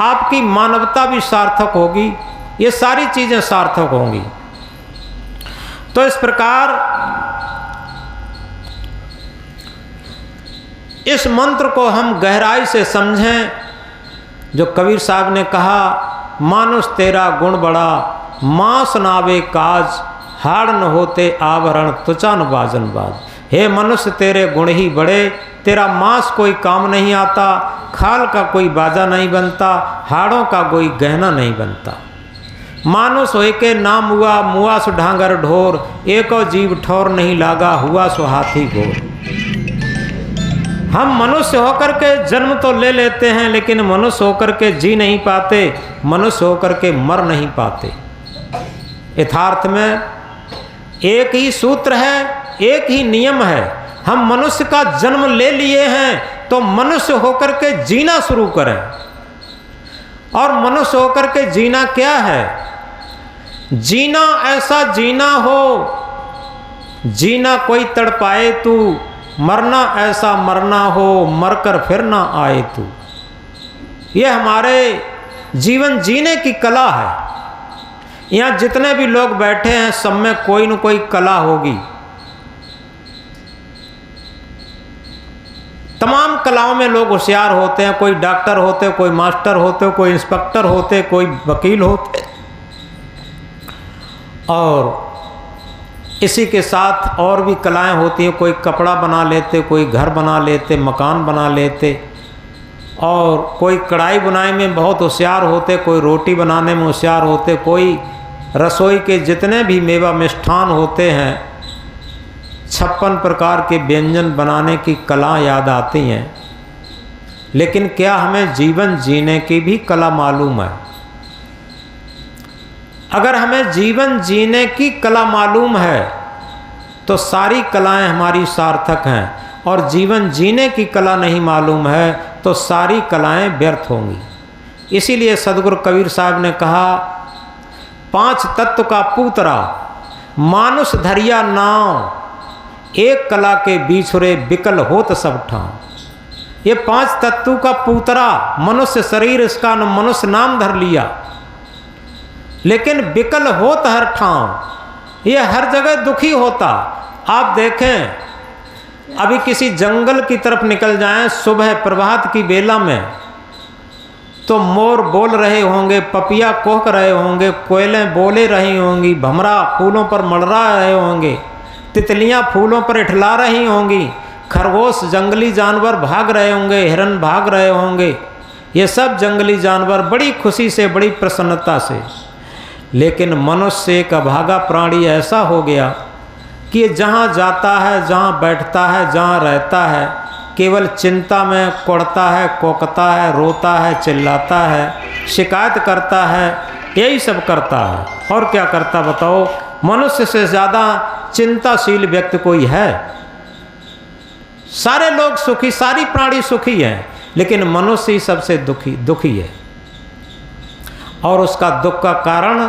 आपकी मानवता भी सार्थक होगी, ये सारी चीज़ें सार्थक होंगी। तो इस प्रकार इस मंत्र को हम गहराई से समझें। जो कबीर साहब ने कहा, मानुष तेरा गुण बड़ा, मांस नावे काज, हाड़ न होते आवरण त्वचा न बाजन बाज। हे मनुष्य तेरे गुण ही बड़े, तेरा मांस कोई काम नहीं आता, खाल का कोई बाजा नहीं बनता, हाड़ों का कोई गहना नहीं बनता। मानुष होए के नाम हुआ, मुआ सो ढांगर ढोर, एको जीव ठौर नहीं लागा, हुआ सो हाथी घोर। हम मनुष्य होकर के जन्म तो ले लेते हैं लेकिन मनुष्य होकर के जी नहीं पाते, मनुष्य होकर के मर नहीं पाते। यथार्थ में एक ही सूत्र है, एक ही नियम है। हम मनुष्य का जन्म ले लिए हैं तो मनुष्य होकर के जीना शुरू करें। और मनुष्य होकर के जीना क्या है? जीना ऐसा जीना हो, जीना कोई तड़पाए तू, मरना ऐसा मरना हो, मरकर फिर ना आए तू। ये हमारे जीवन जीने की कला है। यहाँ जितने भी लोग बैठे हैं सब में कोई न कोई कला होगी। तमाम कलाओं में लोग होशियार होते हैं। कोई डॉक्टर होते, कोई मास्टर होते, कोई इंस्पेक्टर होते, कोई वकील होते। और इसी के साथ और भी कलाएं होती हैं। कोई कपड़ा बना लेते, कोई घर बना लेते, मकान बना लेते, और कोई कढ़ाई बुनाई में बहुत होशियार होते, कोई रोटी बनाने में होशियार होते, कोई रसोई के जितने भी मेवा मिष्ठान होते हैं, 56 प्रकार के व्यंजन बनाने की कला याद आती हैं। लेकिन क्या हमें जीवन जीने की भी कला मालूम है? अगर हमें जीवन जीने की कला मालूम है तो सारी कलाएं हमारी सार्थक हैं, और जीवन जीने की कला नहीं मालूम है तो सारी कलाएं व्यर्थ होंगी। इसीलिए सदगुरु कबीर साहब ने कहा, 5 तत्व का पूतरा मानुष धरिया नाव, एक कला के बिछुरे बिकल होत सब ठाव। ये 5 तत्व का पूतरा मनुष्य शरीर, इसका मनुष्य नाम धर लिया, लेकिन बिकल होत हर ठाव, ये हर जगह दुखी होता। आप देखें, अभी किसी जंगल की तरफ निकल जाएं सुबह प्रभात की बेला में, तो मोर बोल रहे होंगे, पपिया कोहक रहे होंगे, कोयलें बोले रही होंगी, भमरा फूलों पर मड़रा रहे होंगे, तितलियां फूलों पर इठला रही होंगी, खरगोश जंगली जानवर भाग रहे होंगे, हिरन भाग रहे होंगे। ये सब जंगली जानवर बड़ी खुशी से, बड़ी प्रसन्नता से। लेकिन मनुष्य एक अभागा प्राणी ऐसा हो गया कि जहाँ जाता है, जहाँ बैठता है, जहाँ रहता है, केवल चिंता में कोड़ता है, कोकता है, रोता है, चिल्लाता है, शिकायत करता है, यही सब करता है। और क्या करता बताओ? मनुष्य से ज़्यादा चिंताशील व्यक्ति कोई है? सारे लोग सुखी, सारी प्राणी सुखी हैं, लेकिन मनुष्य ही सबसे दुखी है। और उसका दुख का कारण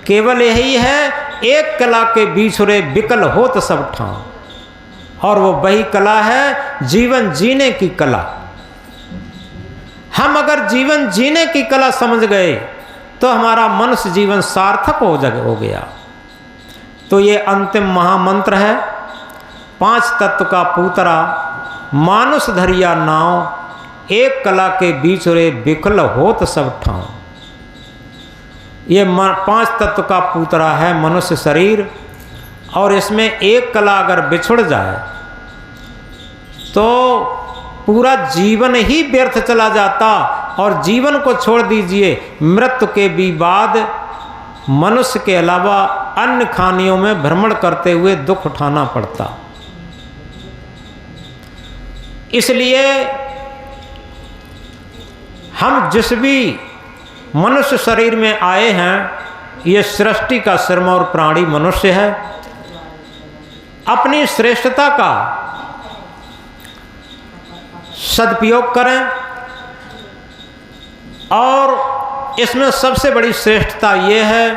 केवल यही है, एक कला के बिछुरे बिकल होत सब ठाव। और वो वही कला है जीवन जीने की कला। हम अगर जीवन जीने की कला समझ गए तो हमारा मनुष्य जीवन सार्थक हो गया। तो ये अंतिम महामंत्र है, 5 तत्व का पूतरा मानुष धरिया नाव, एक कला के बिछुरे बिकल होत सब ठाव। ये 5 तत्व का पूतरा है मनुष्य शरीर, और इसमें एक कला अगर बिछुड़ जाए तो पूरा जीवन ही व्यर्थ चला जाता। और जीवन को छोड़ दीजिए, मृत्यु के भी बाद मनुष्य के अलावा अन्य खानियों में भ्रमण करते हुए दुख उठाना पड़ता। इसलिए हम जिस भी मनुष्य शरीर में आए हैं, ये सृष्टि का सिरमौर प्राणी मनुष्य है। अपनी श्रेष्ठता का सदुपयोग करें और इसमें सबसे बड़ी श्रेष्ठता ये है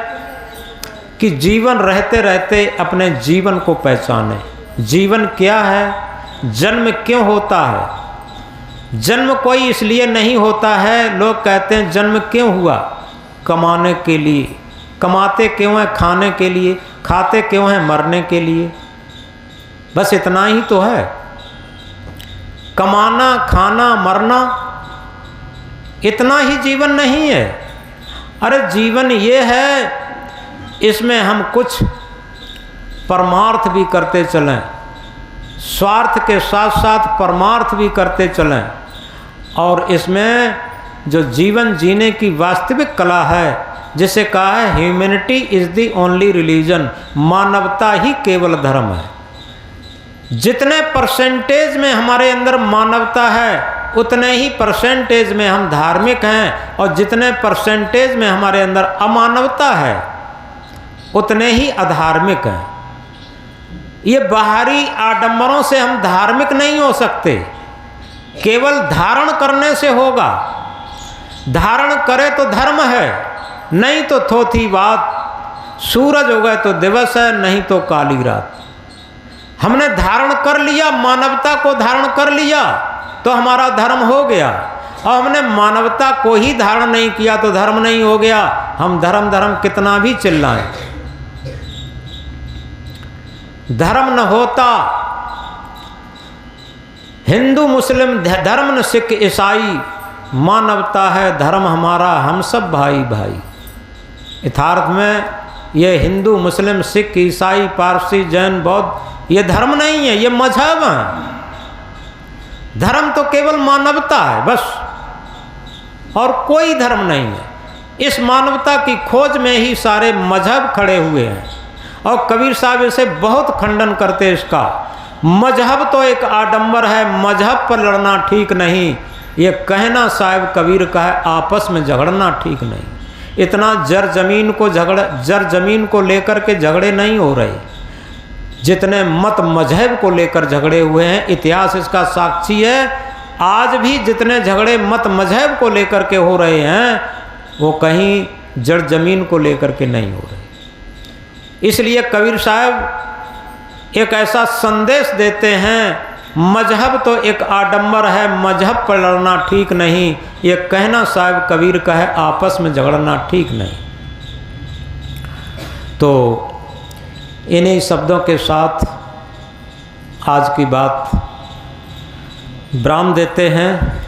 कि जीवन रहते रहते अपने जीवन को पहचानें। जीवन क्या है, जन्म क्यों होता है। जन्म कोई इसलिए नहीं होता है, लोग कहते हैं जन्म क्यों हुआ, कमाने के लिए। कमाते क्यों हैं, खाने के लिए। खाते क्यों हैं, मरने के लिए। बस इतना ही तो है, कमाना, खाना, मरना, इतना ही जीवन नहीं है। अरे जीवन ये है, इसमें हम कुछ परमार्थ भी करते चलें, स्वार्थ के साथ साथ परमार्थ भी करते चलें। और इसमें जो जीवन जीने की वास्तविक कला है, जिसे कहा है humanity is the only religion, मानवता ही केवल धर्म है। जितने परसेंटेज में हमारे अंदर मानवता है, उतने ही परसेंटेज में हम धार्मिक हैं, और जितने परसेंटेज में हमारे अंदर अमानवता है, उतने ही अधार्मिक हैं। ये बाहरी आडंबरों से हम धार्मिक नहीं हो सकते, केवल धारण करने से होगा। धारण करे तो धर्म है, नहीं तो थोथी बात। सूरज हो गए तो दिवस है, नहीं तो काली रात। हमने धारण कर लिया, मानवता को धारण कर लिया तो हमारा धर्म हो गया, और हमने मानवता को ही धारण नहीं किया तो धर्म नहीं हो गया। हम धर्म धर्म कितना भी चिल्लाएं, धर्म न होता। हिंदू मुस्लिम धर्म न सिख ईसाई, मानवता है धर्म हमारा, हम सब भाई भाई। यथार्थ में ये हिंदू मुस्लिम सिख ईसाई पारसी जैन बौद्ध ये धर्म नहीं है, ये मजहब है। धर्म तो केवल मानवता है बस, और कोई धर्म नहीं है। इस मानवता की खोज में ही सारे मजहब खड़े हुए हैं, और कबीर साहब इसे बहुत खंडन करते हैं इसका। मजहब तो एक आडंबर है, मजहब पर लड़ना ठीक नहीं, ये कहना साहब कबीर का है, आपस में झगड़ना ठीक नहीं। इतना जर जमीन को लेकर के झगड़े नहीं हो रहे, जितने मत मजहब को लेकर झगड़े हुए हैं। इतिहास इसका साक्षी है। आज भी जितने झगड़े मत मजहब को लेकर के हो रहे हैं, वो कहीं जड़ जमीन को लेकर के नहीं हो रहे। इसलिए कबीर साहब एक ऐसा संदेश देते हैं, मजहब तो एक आडंबर है, मजहब पर लड़ना ठीक नहीं। ये कहना साहब कबीर का है, आपस में झगड़ना ठीक नहीं। तो इन्हीं शब्दों के साथ आज की बात विराम देते हैं।